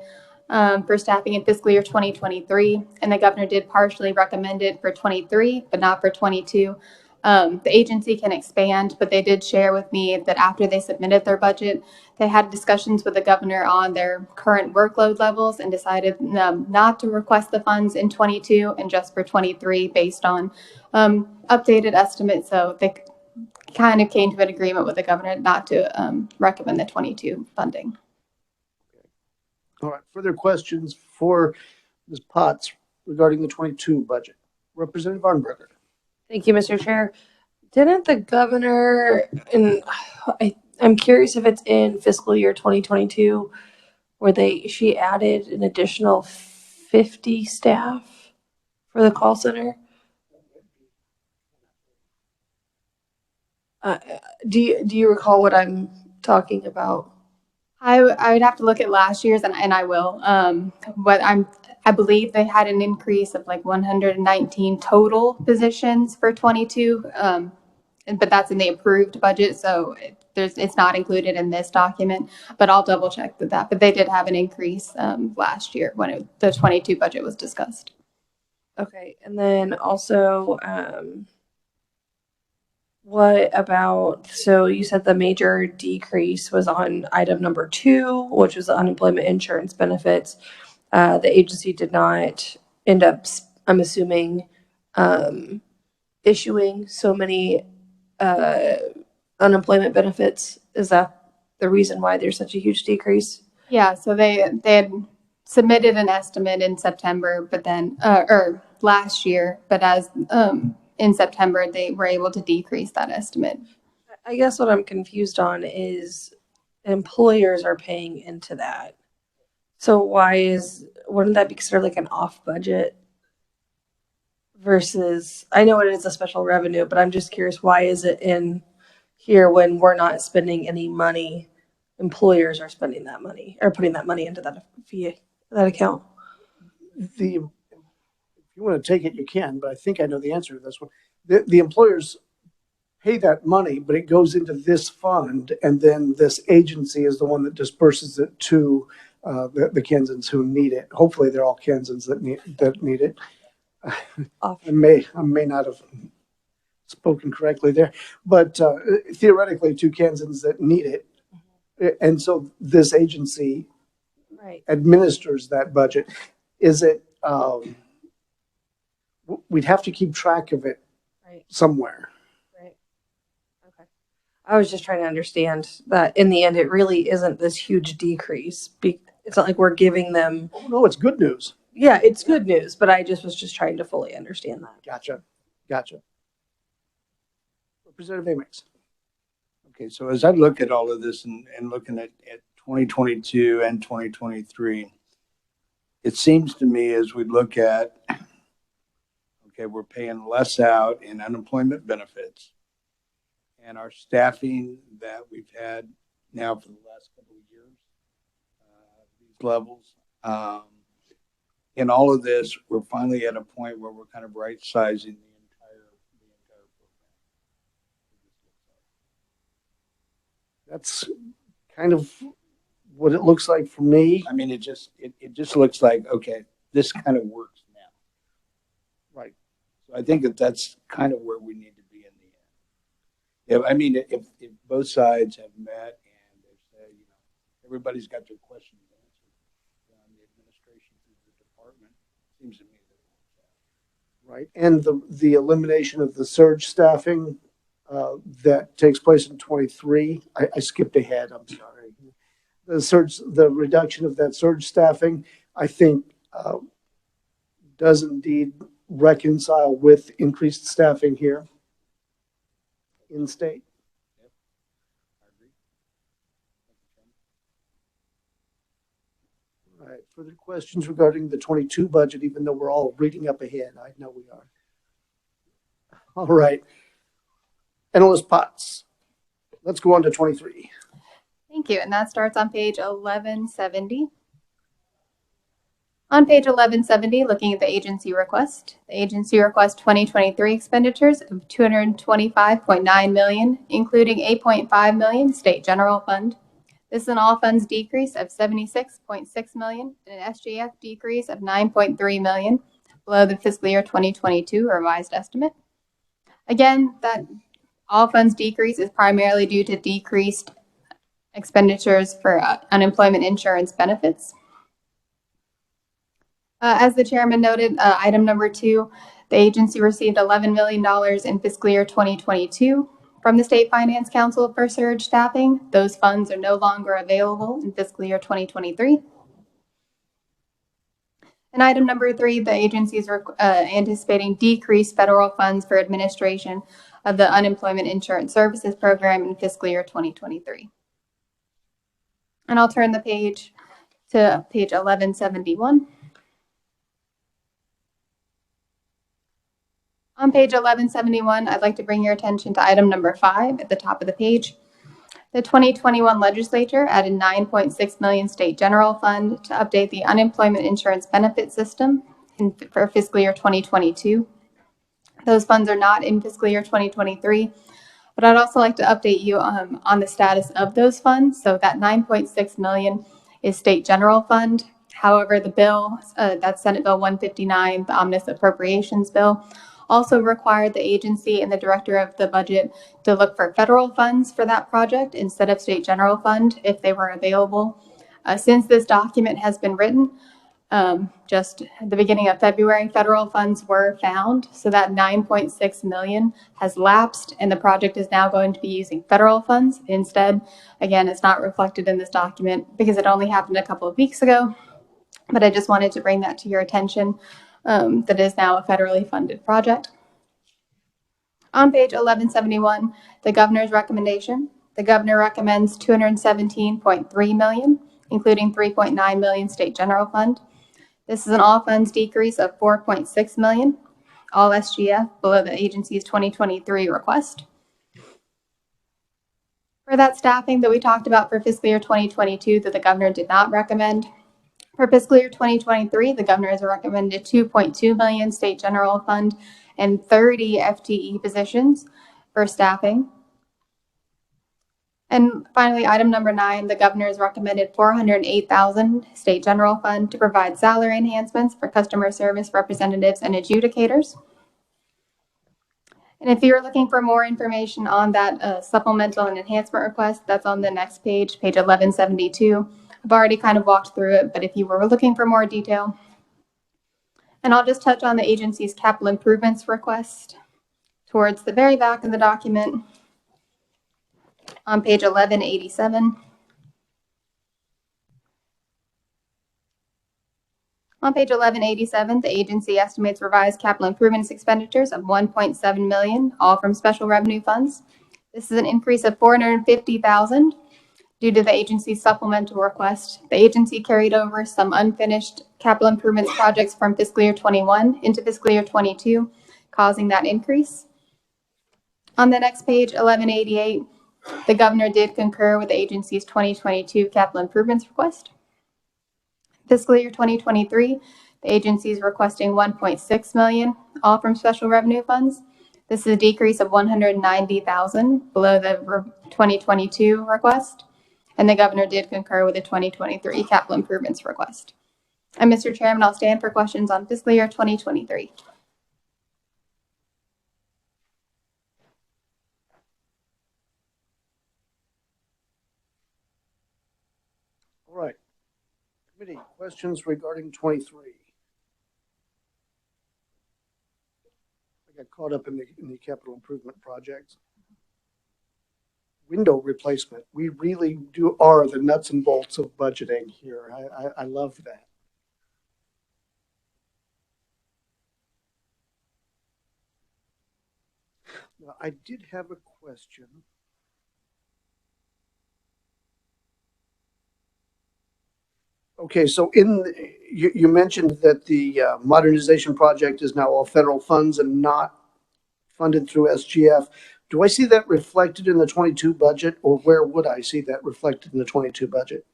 for staffing in fiscal year 2023, and the governor did partially recommend it for 23, but not for 22. The agency can expand, but they did share with me that after they submitted their budget, they had discussions with the governor on their current workload levels and decided not to request the funds in 22 and just for 23 based on updated estimates. So they kind of came to an agreement with the governor not to recommend the 22 funding. All right, further questions for Ms. Potts regarding the 22 budget? Representative Arnberger. Thank you, Mr. Chair. Didn't the governor, and I'm curious if it's in fiscal year 2022, where she added an additional 50 staff for the call center? Do you recall what I'm talking about? I would have to look at last year's, and I will. But I believe they had an increase of like 119 total positions for 22. But that's in the approved budget, so it's not included in this document. But I'll double check that. But they did have an increase last year when the 22 budget was discussed. Okay, and then also, what about, so you said the major decrease was on item number 2, which was the unemployment insurance benefits. The agency did not end up, I'm assuming, issuing so many unemployment benefits. Is that the reason why there's such a huge decrease? Yeah, so they had submitted an estimate in September, but then or last year, but as in September they were able to decrease that estimate. I guess what I'm confused on is employers are paying into that. So wouldn't that be considered like an off budget versus, I know it is a special revenue, but I'm just curious, why is it in here when we're not spending any money? Employers are spending that money or putting that money into that account. If you want to take it, you can, but I think I know the answer to this one. The employers pay that money, but it goes into this fund, and then this agency is the one that disperses it to the Kansans who need it. Hopefully, they're all Kansans that need it. I may not have spoken correctly there, but theoretically, to Kansans that need it, and so this agency administers that budget. Is it? We'd have to keep track of it somewhere. Right. Okay. I was just trying to understand that in the end, it really isn't this huge decrease. It's not like we're giving them. Oh, no, it's good news. Yeah, it's good news, but I was just trying to fully understand that. Gotcha. Representative Amix. Okay, so as I look at all of this and looking at 2022 and 2023, it seems to me as we look at, okay, we're paying less out in unemployment benefits, and our staffing that we've had now for the last couple of years, these levels, in all of this, we're finally at a point where we're kind of right sizing the entire program. That's kind of what it looks like for me. I mean, it just looks like, okay, this kind of works now. Right. So I think that's kind of where we need to be in the end. I mean, if both sides have met and they say, everybody's got their questions answered, the administration through the department, seems to me that it works out. Right. And the elimination of the surge staffing that takes place in 23. I skipped ahead. I'm sorry. The reduction of that surge staffing, I think, does indeed reconcile with increased staffing here in state. Yep. I agree. All right. Further questions regarding the 22 budget, even though we're all reading up ahead? I know we are. All right. Analyst Potts. Let's go on to 23. Thank you. And that starts on page 1170. On page 1170, looking at the agency request. The agency request 2023 expenditures of $225.9 million, including $8.5 million state general fund. This is an all funds decrease of $76.6 million and an SGF decrease of $9.3 million below the fiscal year 2022 revised estimate. Again, that all funds decrease is primarily due to decreased expenditures for unemployment insurance benefits. As the chairman noted, item number 2, the agency received $11 million in fiscal year 2022 from the State Finance Council for surge staffing. Those funds are no longer available in fiscal year 2023. And item number 3, the agency is anticipating decreased federal funds for administration of the Unemployment Insurance Services Program in fiscal year 2023. And I'll turn the page to page 1171. On page 1171, I'd like to bring your attention to item number 5 at the top of the page. The 2021 legislature added $9.6 million state general fund to update the unemployment insurance benefit system for fiscal year 2022. Those funds are not in fiscal year 2023, but I'd also like to update you on the status of those funds. So that $9.6 million is state general fund. However, the bill, that's Senate Bill 159, the Omnibus Appropriations Bill, also required the agency and the director of the budget to look for federal funds for that project instead of state general fund if they were available. Since this document has been written, just at the beginning of February, federal funds were found. So that $9.6 million has lapsed and the project is now going to be using federal funds instead. Again, it's not reflected in this document because it only happened a couple of weeks ago, but I just wanted to bring that to your attention. That is now a federally funded project. On page 1171, the governor's recommendation. The governor recommends $217.3 million, including $3.9 million state general fund. This is an all funds decrease of $4.6 million, all SGF below the agency's 2023 request. For that staffing that we talked about for fiscal year 2022 that the governor did not recommend, for fiscal year 2023, the governor has recommended $2.2 million state general fund and 30 FTE positions for staffing. And finally, item number 9, the governor has recommended $408,000 state general fund to provide salary enhancements for customer service representatives and adjudicators. And if you're looking for more information on that supplemental and enhancement request, that's on the next page, page 1172. I've already kind of walked through it, but if you were looking for more detail, and I'll just touch on the agency's capital improvements request towards the very back of the document on page 1187. On page 1187, the agency estimates revised capital improvements expenditures of $1.7 million, all from special revenue funds. This is an increase of $450,000 due to the agency's supplemental request. The agency carried over some unfinished capital improvements projects from fiscal year 21 into fiscal year 22, causing that increase. On the next page, 1188, the governor did concur with the agency's 2022 capital improvements request. Fiscal year 2023, the agency is requesting $1.6 million, all from special revenue funds. This is a decrease of $190,000 below the 2022 request, and the governor did concur with the 2023 capital improvements request. And Mr. Chairman, I'll stand for questions on fiscal year 2023. All right. Committee, questions regarding 23? I got caught up in the capital improvement projects. Window replacement. We really are the nuts and bolts of budgeting here. I love that. Now, I did have a question. Okay, so you mentioned that the modernization project is now all federal funds and not funded through SGF. Do I see that reflected in the 22 budget, or where would I see that reflected in the 22 budget?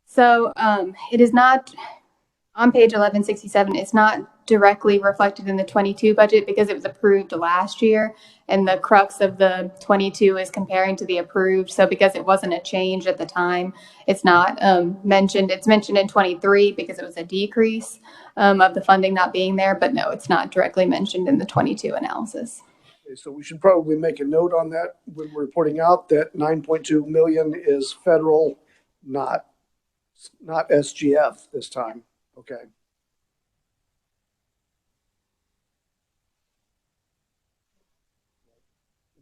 So it is not On page 1167, it's not directly reflected in the 22 budget because it was approved last year, and the crux of the 22 is comparing to the approved. So because it wasn't a change at the time, it's not mentioned. It's mentioned in 23 because it was a decrease of the funding not being there, but no, it's not directly mentioned in the 22 analysis. Okay, so we should probably make a note on that when we're reporting out that 9.2 million is federal, not SGF this time. Okay.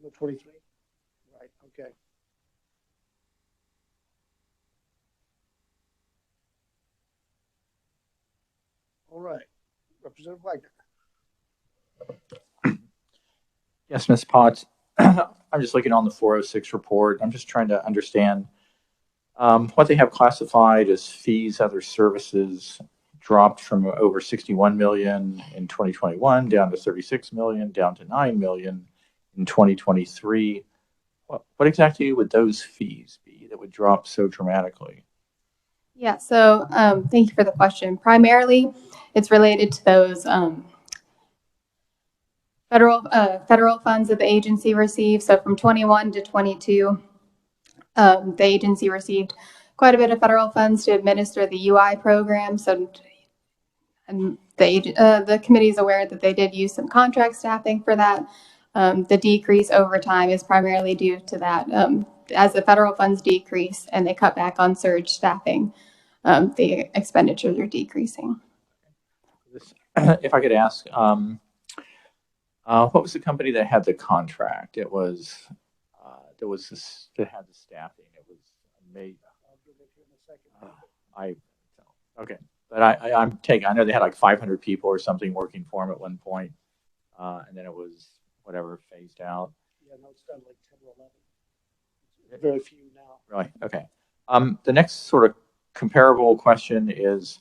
The 23? Right, okay. All right. Representative Wagner. Yes, Ms. Potts. I'm just looking on the 406 report. I'm just trying to understand what they have classified as fees, other services dropped from over 61 million in 2021 down to 36 million, down to 9 million in 2023. What exactly would those fees be that would drop so dramatically? Yeah, so thank you for the question. Primarily, it's related to those federal funds that the agency received. So from 21 to 22, the agency received quite a bit of federal funds to administer the UI program. So, and the committee is aware that they did use some contract staffing for that. The decrease over time is primarily due to that. As the federal funds decrease and they cut back on surge staffing, the expenditures are decreasing. If I could ask, what was the company that had the contract? It was that had the staffing. It was made. Okay, but I know they had like 500 people or something working for them at one point, and then it was whatever phased out. Yeah, no, it's done like 10 or 11. Very few now. Really? Okay. The next sort of comparable question is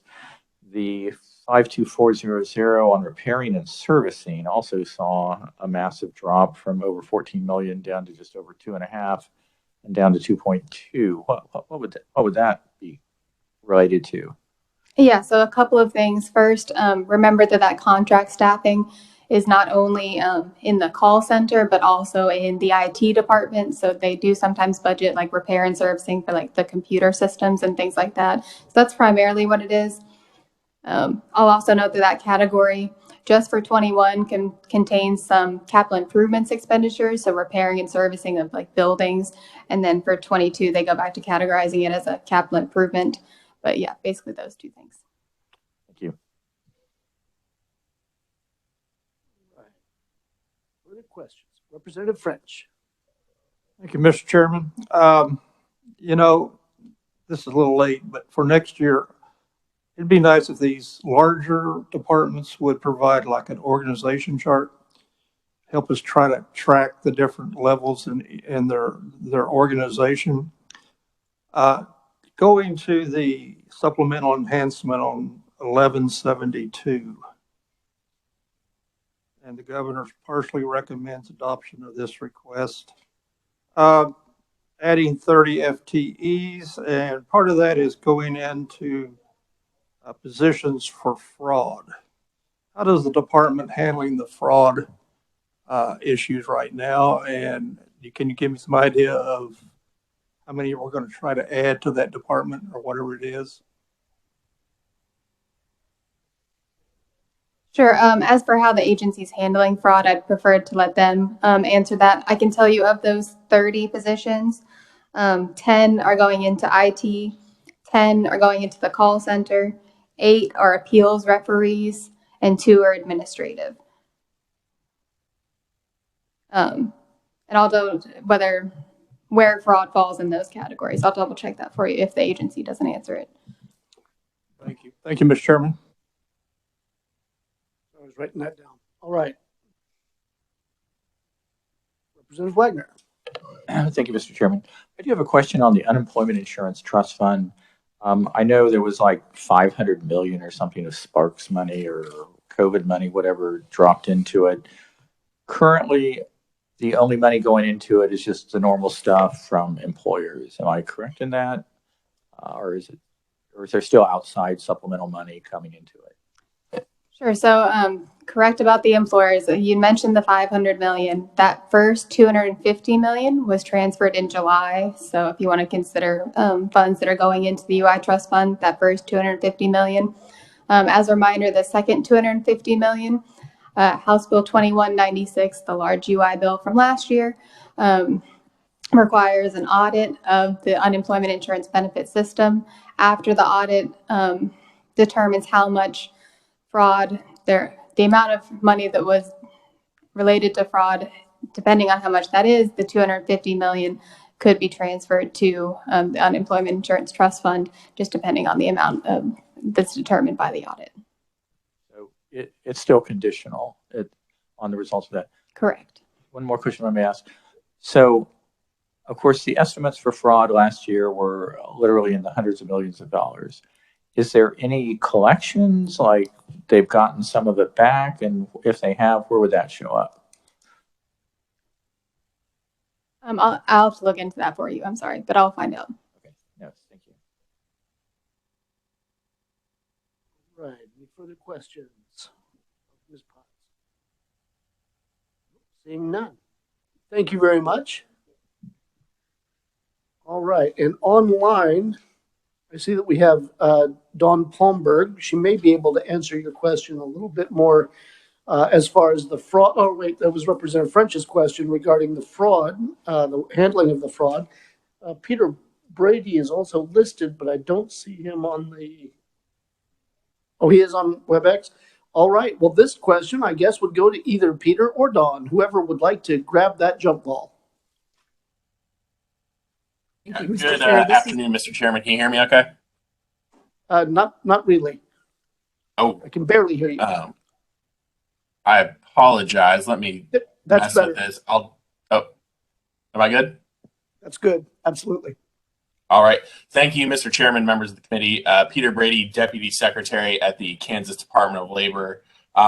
the 52400 on repairing and servicing also saw a massive drop from over 14 million down to just over 2.5 and down to 2.2. What would that be related to? Yeah, so a couple of things. First, remember that contract staffing is not only in the call center, but also in the IT department. So they do sometimes budget like repair and servicing for like the computer systems and things like that. So that's primarily what it is. I'll also note that category just for 21 contains some capital improvements expenditures, so repairing and servicing of like buildings. And then for 22, they go back to categorizing it as a capital improvement. But yeah, basically those two things. Thank you. All right. Further questions? Representative French. Thank you, Mr. Chairman. You know, this is a little late, but for next year, it'd be nice if these larger departments would provide like an organization chart, help us try to track the different levels in their organization. Going to the supplemental enhancement on 1172, and the governor partially recommends adoption of this request. Adding 30 FTEs, and part of that is going into positions for fraud. How does the department handling the fraud issues right now? And can you give me some idea of how many we're going to try to add to that department or whatever it is? Sure. As for how the agency's handling fraud, I'd prefer to let them answer that. I can tell you of those 30 positions, 10 are going into IT, 10 are going into the call center, 8 are appeals referees, and 2 are administrative. And I'll do where fraud falls in those categories. I'll double check that for you if the agency doesn't answer it. Thank you. Thank you, Mr. Chairman. I was writing that down. All right. Representative Wagner. Thank you, Mr. Chairman. I do have a question on the Unemployment Insurance Trust Fund. I know there was like 500 million or something of Sparks money or COVID money, whatever, dropped into it. Currently, the only money going into it is just the normal stuff from employers. Am I correct in that? Or or is there still outside supplemental money coming into it? Sure. So, correct about the employers. You mentioned the 500 million. That first 250 million was transferred in July. So, if you want to consider funds that are going into the UI Trust Fund, that first 250 million. As a reminder, the second 250 million, House Bill 2196, the large UI bill from last year, requires an audit of the unemployment insurance benefit system. After the audit determines how much fraud the amount of money that was related to fraud, depending on how much that is, the 250 million could be transferred to the unemployment insurance trust fund, just depending on the amount that's determined by the audit. So it's still conditional on the results of that. Correct. One more question I may ask. So, of course, the estimates for fraud last year were literally in the hundreds of millions of dollars. Is there any collections, like they've gotten some of it back? And if they have, where would that show up? I'll have to look into that for you. I'm sorry, but I'll find out. Okay. Yes, thank you. Right. Any further questions? Ms. Potts? Seeing none. Thank you very much. All right. And online, I see that we have Dawn Palmberg. She may be able to answer your question a little bit more as far as the fraud. Oh, wait, that was Representative French's question regarding the fraud, the handling of the fraud. Peter Brady is also listed, but I don't see him on the. Oh, he is on WebEx. All right. Well, this question, I guess, would go to either Peter or Dawn, whoever would like to grab that jump ball. Good afternoon, Mr. Chairman. Can you hear me okay? Not really. Oh, I can barely hear you. I apologize. Let me That's mess better. with this. Oh, am I good? That's good. Absolutely. All right. Thank you, Mr. Chairman, members of the committee. Peter Brady, Deputy Secretary at the Kansas Department of Labor.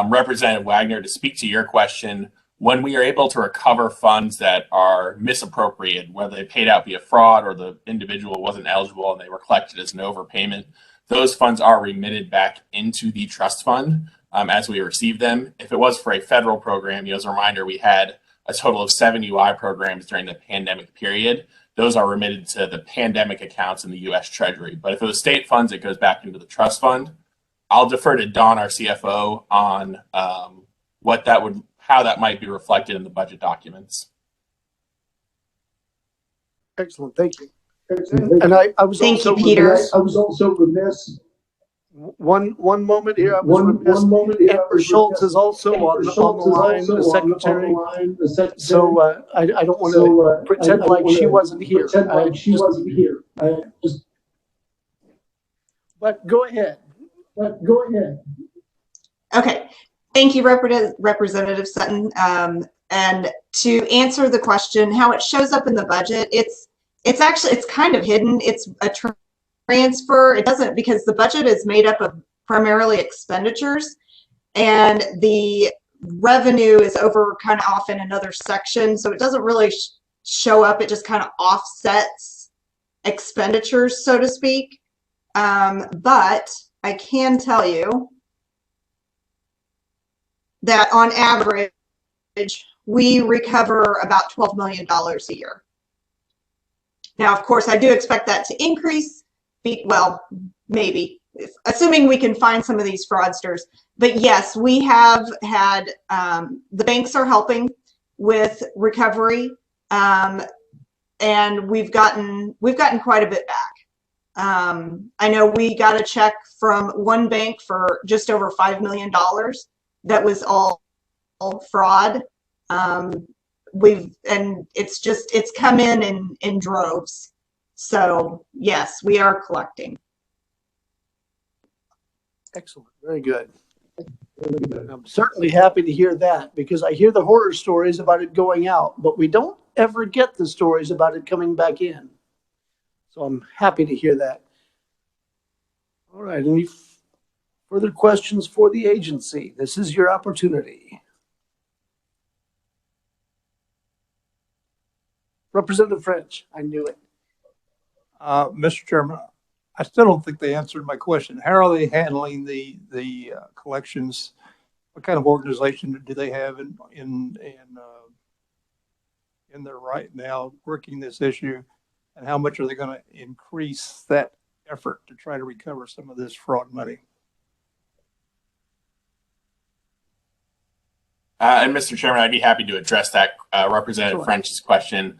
Representative Wagner, to speak to your question, when we are able to recover funds that are misappropriated, whether they paid out via fraud or the individual wasn't eligible and they were collected as an overpayment, those funds are remitted back into the trust fund as we receive them. If it was for a federal program, as a reminder, we had a total of 7 UI programs during the pandemic period. Those are remitted to the pandemic accounts in the U.S. Treasury. But if it was state funds, it goes back into the trust fund. I'll defer to Dawn, our CFO, on how that might be reflected in the budget documents. Excellent. Thank you. And I was Thank also you, Peter. remiss. I was also remiss. One moment here. I was remiss. Amber Schultz is also on the line, the secretary. So I don't want to pretend like she wasn't here. But go ahead. Okay. Thank you, Representative Sutton. And to answer the question, how it shows up in the budget, it's kind of hidden. It's a transfer. It doesn't, because the budget is made up of primarily expenditures, and the revenue is over kind of off in another section. So it doesn't really show up. It just kind of offsets expenditures, so to speak. But I can tell you that on average, we recover about $12 million a year. Now, of course, I do expect that to increase. Well, maybe, assuming we can find some of these fraudsters. But yes, we have had, the banks are helping with recovery, and we've gotten quite a bit back. I know we got a check from one bank for just over $5 million. That was all fraud. It's come in droves. So yes, we are collecting. Excellent. Very good. I'm certainly happy to hear that, because I hear the horror stories about it going out, but we don't ever get the stories about it coming back in. So I'm happy to hear that. All right. Any further questions for the agency? This is your opportunity. Representative French, I knew it. Mr. Chairman, I still don't think they answered my question. How are they handling the collections? What kind of organization do they have in there right now working this issue? And how much are they going to increase that effort to try to recover some of this fraud money? And Mr. Chairman, I'd be happy to address that Representative Sure. French's question.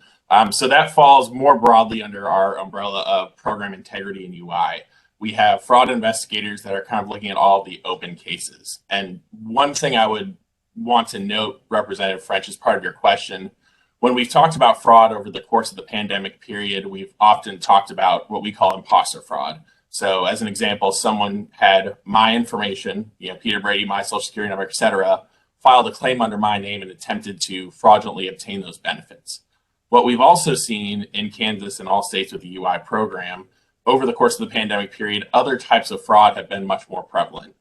So that falls more broadly under our umbrella of program integrity and UI. We have fraud investigators that are kind of looking at all the open cases. And one thing I would want to note, Representative French, as part of your question, when we've talked about fraud over the course of the pandemic period, we've often talked about what we call imposter fraud. So as an example, someone had my information, Peter Brady, my social security number, et cetera, filed a claim under my name and attempted to fraudulently obtain those benefits. What we've also seen in Kansas and all states with the UI program, over the course of the pandemic period, other types of fraud have been much more prevalent.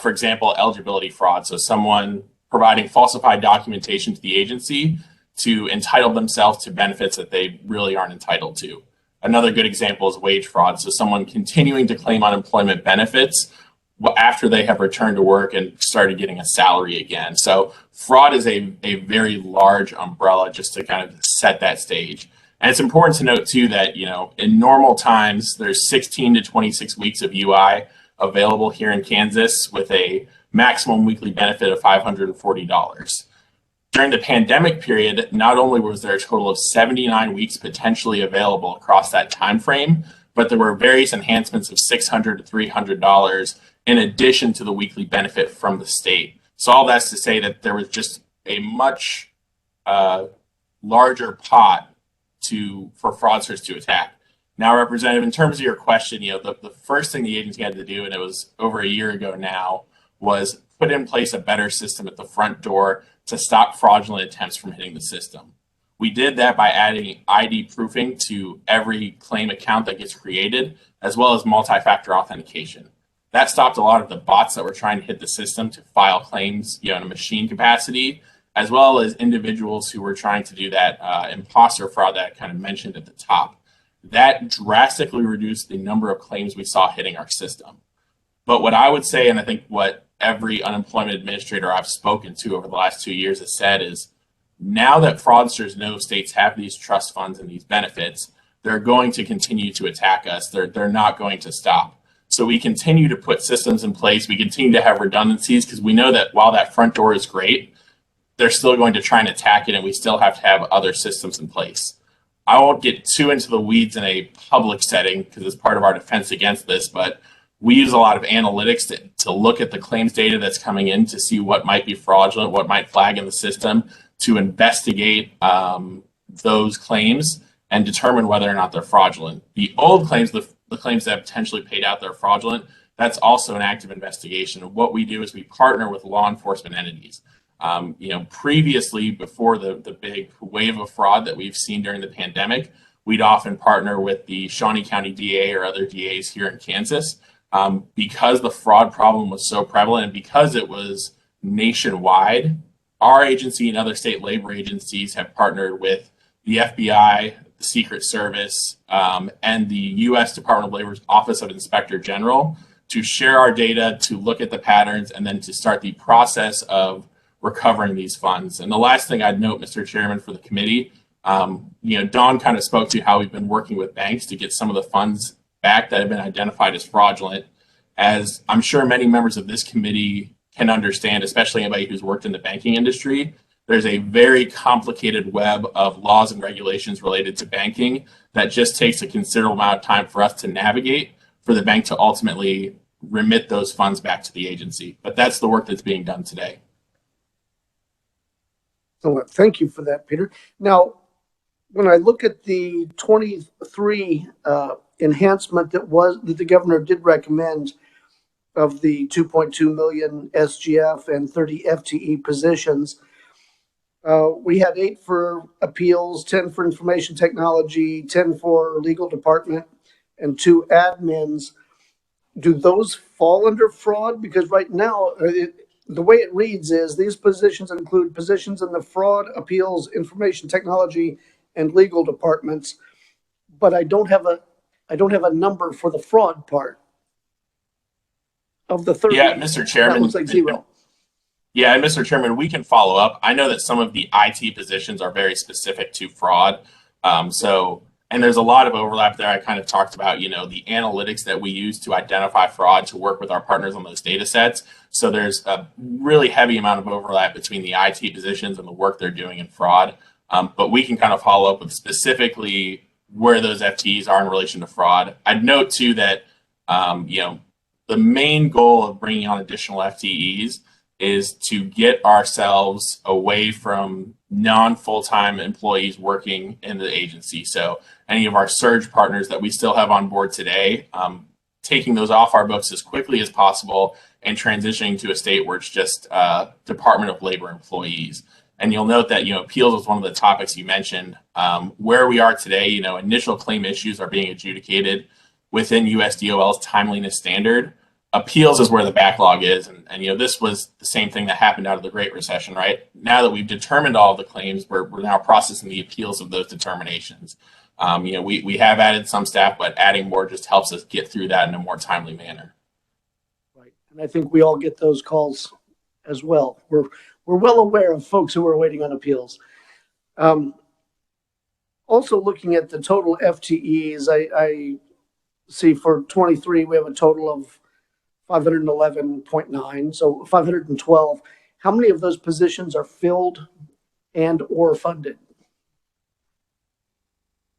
For example, eligibility fraud. So someone providing falsified documentation to the agency to entitle themselves to benefits that they really aren't entitled to. Another good example is wage fraud. So someone continuing to claim unemployment benefits after they have returned to work and started getting a salary again. So fraud is a very large umbrella, just to kind of set that stage. And it's important to note too that, in normal times, there's 16 to 26 weeks of UI available here in Kansas with a maximum weekly benefit of $540. During the pandemic period, not only was there a total of 79 weeks potentially available across that time frame, but there were various enhancements of $600 to $300 in addition to the weekly benefit from the state. So all that's to say that there was just a much larger pot for fraudsters to attack. Now, Representative, in terms of your question, the first thing the agency had to do, and it was over a year ago now, was put in place a better system at the front door to stop fraudulent attempts from hitting the system. We did that by adding ID proofing to every claim account that gets created, as well as multi-factor authentication. That stopped a lot of the bots that were trying to hit the system to file claims, in a machine capacity, as well as individuals who were trying to do that imposter fraud that I kind of mentioned at the top. That drastically reduced the number of claims we saw hitting our system. But what I would say, and I think what every unemployment administrator I've spoken to over the last 2 years has said, is now that fraudsters know states have these trust funds and these benefits, they're going to continue to attack us. They're not going to stop. So we continue to put systems in place. We continue to have redundancies because we know that while that front door is great, they're still going to try and attack it, and we still have to have other systems in place. I won't get too into the weeds in a public setting because it's part of our defense against this, but we use a lot of analytics to look at the claims data that's coming in to see what might be fraudulent, what might flag in the system, to investigate those claims and determine whether or not they're fraudulent. The old claims, the claims that have potentially paid out that are fraudulent, that's also an active investigation. And what we do is we partner with law enforcement entities. Previously, before the big wave of fraud that we've seen during the pandemic, we'd often partner with the Shawnee County DA or other DAs here in Kansas. Because the fraud problem was so prevalent and because it was nationwide, our agency and other state labor agencies have partnered with the FBI, the Secret Service, and the U.S. Department of Labor's Office of Inspector General to share our data, to look at the patterns, and then to start the process of recovering these funds. And the last thing I'd note, Mr. Chairman, for the committee, Dawn kind of spoke to how we've been working with banks to get some of the funds back that have been identified as fraudulent. As I'm sure many members of this committee can understand, especially anybody who's worked in the banking industry, there's a very complicated web of laws and regulations related to banking that just takes a considerable amount of time for us to navigate for the bank to ultimately remit those funds back to the agency. But that's the work that's being done today. So thank you for that, Peter. Now, when I look at the 23 enhancement that the governor did recommend of the 2.2 million SGF and 30 FTE positions, we had 8 for appeals, 10 for information technology, 10 for legal department, and 2 admins. Do those fall under fraud? Because right now, the way it reads is these positions include positions in the fraud, appeals, information technology, and legal departments, but I don't have I don't have a number for the fraud part of the 30. Yeah, Mr. Chairman. That looks like zero. Yeah, and Mr. Chairman, we can follow up. I know that some of the IT positions are very specific to fraud. And there's a lot of overlap there. I kind of talked about, you know, the analytics that we use to identify fraud to work with our partners on those data sets. So there's a really heavy amount of overlap between the IT positions and the work they're doing in fraud. But we can kind of follow up with specifically where those FTEs are in relation to fraud. I'd note too that, you know, the main goal of bringing on additional FTEs is to get ourselves away from non-full-time employees working in the agency. So any of our surge partners that we still have on board today, taking those off our books as quickly as possible and transitioning to a state where it's just Department of Labor employees. And you'll note that, you know, appeals was one of the topics you mentioned. Where we are today, you know, initial claim issues are being adjudicated within USDOL's timeliness standard. Appeals is where the backlog is. And, you know, this was the same thing that happened out of the Great Recession, right? Now that we've determined all the claims, we're now processing the appeals of those determinations. You know, we have added some staff, but adding more just helps us get through that in a more timely manner. Right. And I think we all get those calls as well. We're well aware of folks who are waiting on appeals. Also looking at the total FTEs, I see for 23, we have a total of 511.9, so 512. How many of those positions are filled and or funded?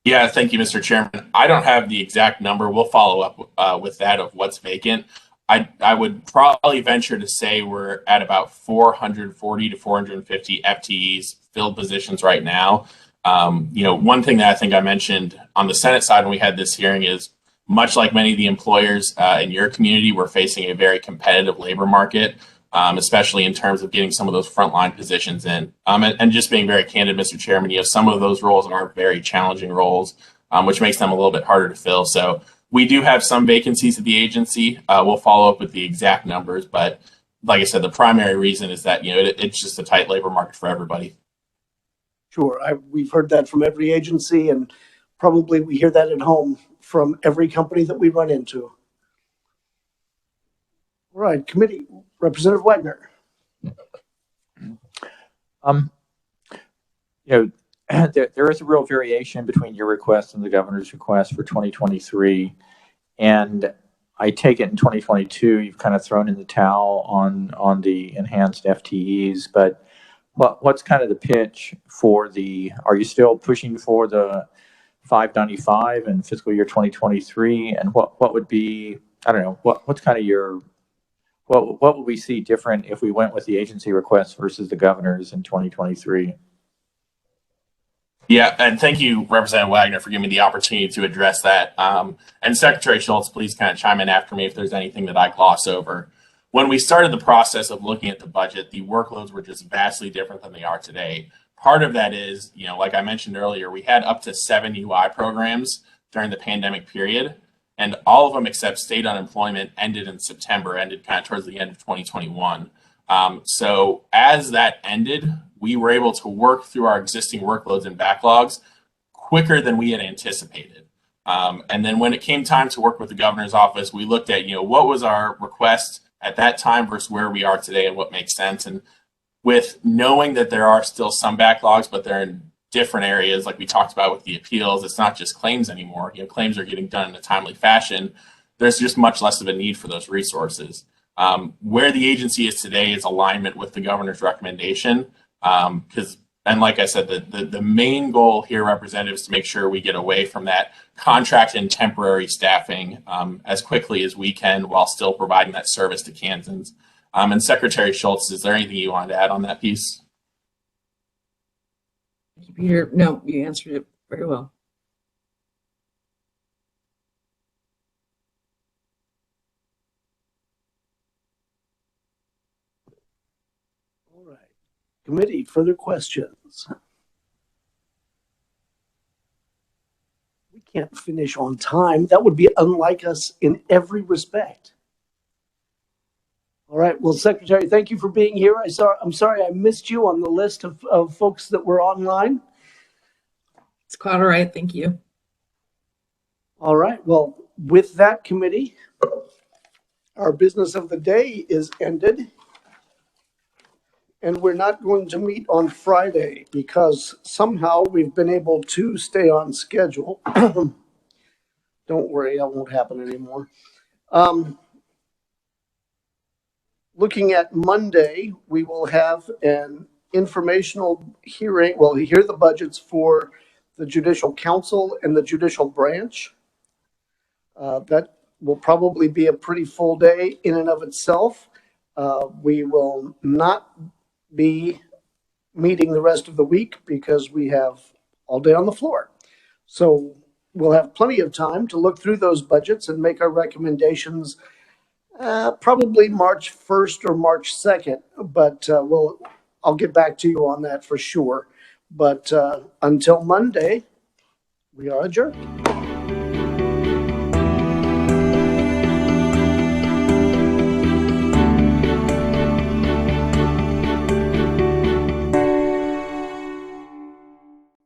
Yeah, thank you, Mr. Chairman. I don't have the exact number. We'll follow up with that of what's vacant. I would probably venture to say we're at about 440 to 450 FTEs filled positions right now. You know, one thing that I think I mentioned on the Senate side when we had this hearing is, much like many of the employers in your community, we're facing a very competitive labor market, especially in terms of getting some of those frontline positions in. And just being very candid, Mr. Chairman, you know, some of those roles are very challenging roles, which makes them a little bit harder to fill. So we do have some vacancies at the agency. We'll follow up with the exact numbers, but like I said, the primary reason is that, you know, it's just a tight labor market for everybody. Sure, we've heard that from every agency, and probably we hear that at home from every company that we run into. All right, committee, Representative Wagner. You know, there is a real variation between your request and the governor's request for 2023. And I take it in 2022, you've kind of thrown in the towel on the enhanced FTEs, but what's kind of the pitch for are you still pushing for the 595 in fiscal year 2023? And what would be, I don't know, what's kind of what would we see different if we went with the agency request versus the governor's in 2023? Yeah, and thank you, Representative Wagner, for giving me the opportunity to address that. And Secretary Schultz, please kind of chime in after me if there's anything that I gloss over. When we started the process of looking at the budget, the workloads were just vastly different than they are today. Part of that is, you know, like I mentioned earlier, we had up to 7 UI programs during the pandemic period, and all of them except state unemployment ended in September, ended kind of towards the end of 2021. So as that ended, we were able to work through our existing workloads and backlogs quicker than we had anticipated. And then when it came time to work with the governor's office, we looked at, you know, what was our request at that time versus where we are today and what makes sense. And with knowing that there are still some backlogs, but they're in different areas, like we talked about with the appeals, it's not just claims anymore. You know, claims are getting done in a timely fashion. There's just much less of a need for those resources. Where the agency is today is alignment with the governor's recommendation. And like I said, the main goal here, Representative, is to make sure we get away from that contract and temporary staffing as quickly as we can while still providing that service to Kansans. And Secretary Schultz, is there anything you wanted to add on that piece? Peter, no, you answered it very well. All right. Committee, further questions? We can't finish on time. That would be unlike us in every respect. All right. Well, Secretary, thank you for being here. I'm sorry I missed you on the list of folks that were online. It's quite all right. Thank you. All right, well, with that committee, our business of the day is ended. And we're not going to meet on Friday because somehow we've been able to stay on schedule. Don't worry, that won't happen anymore. Looking at Monday, we will have an informational hearing. We'll hear the budgets for the Judicial Council and the Judicial Branch. That will probably be a pretty full day in and of itself. We will not be meeting the rest of the week because we have all day on the floor. So we'll have plenty of time to look through those budgets and make our recommendations probably March 1st or March 2nd, but I'll get back to you on that for sure. But until Monday, we are adjourned.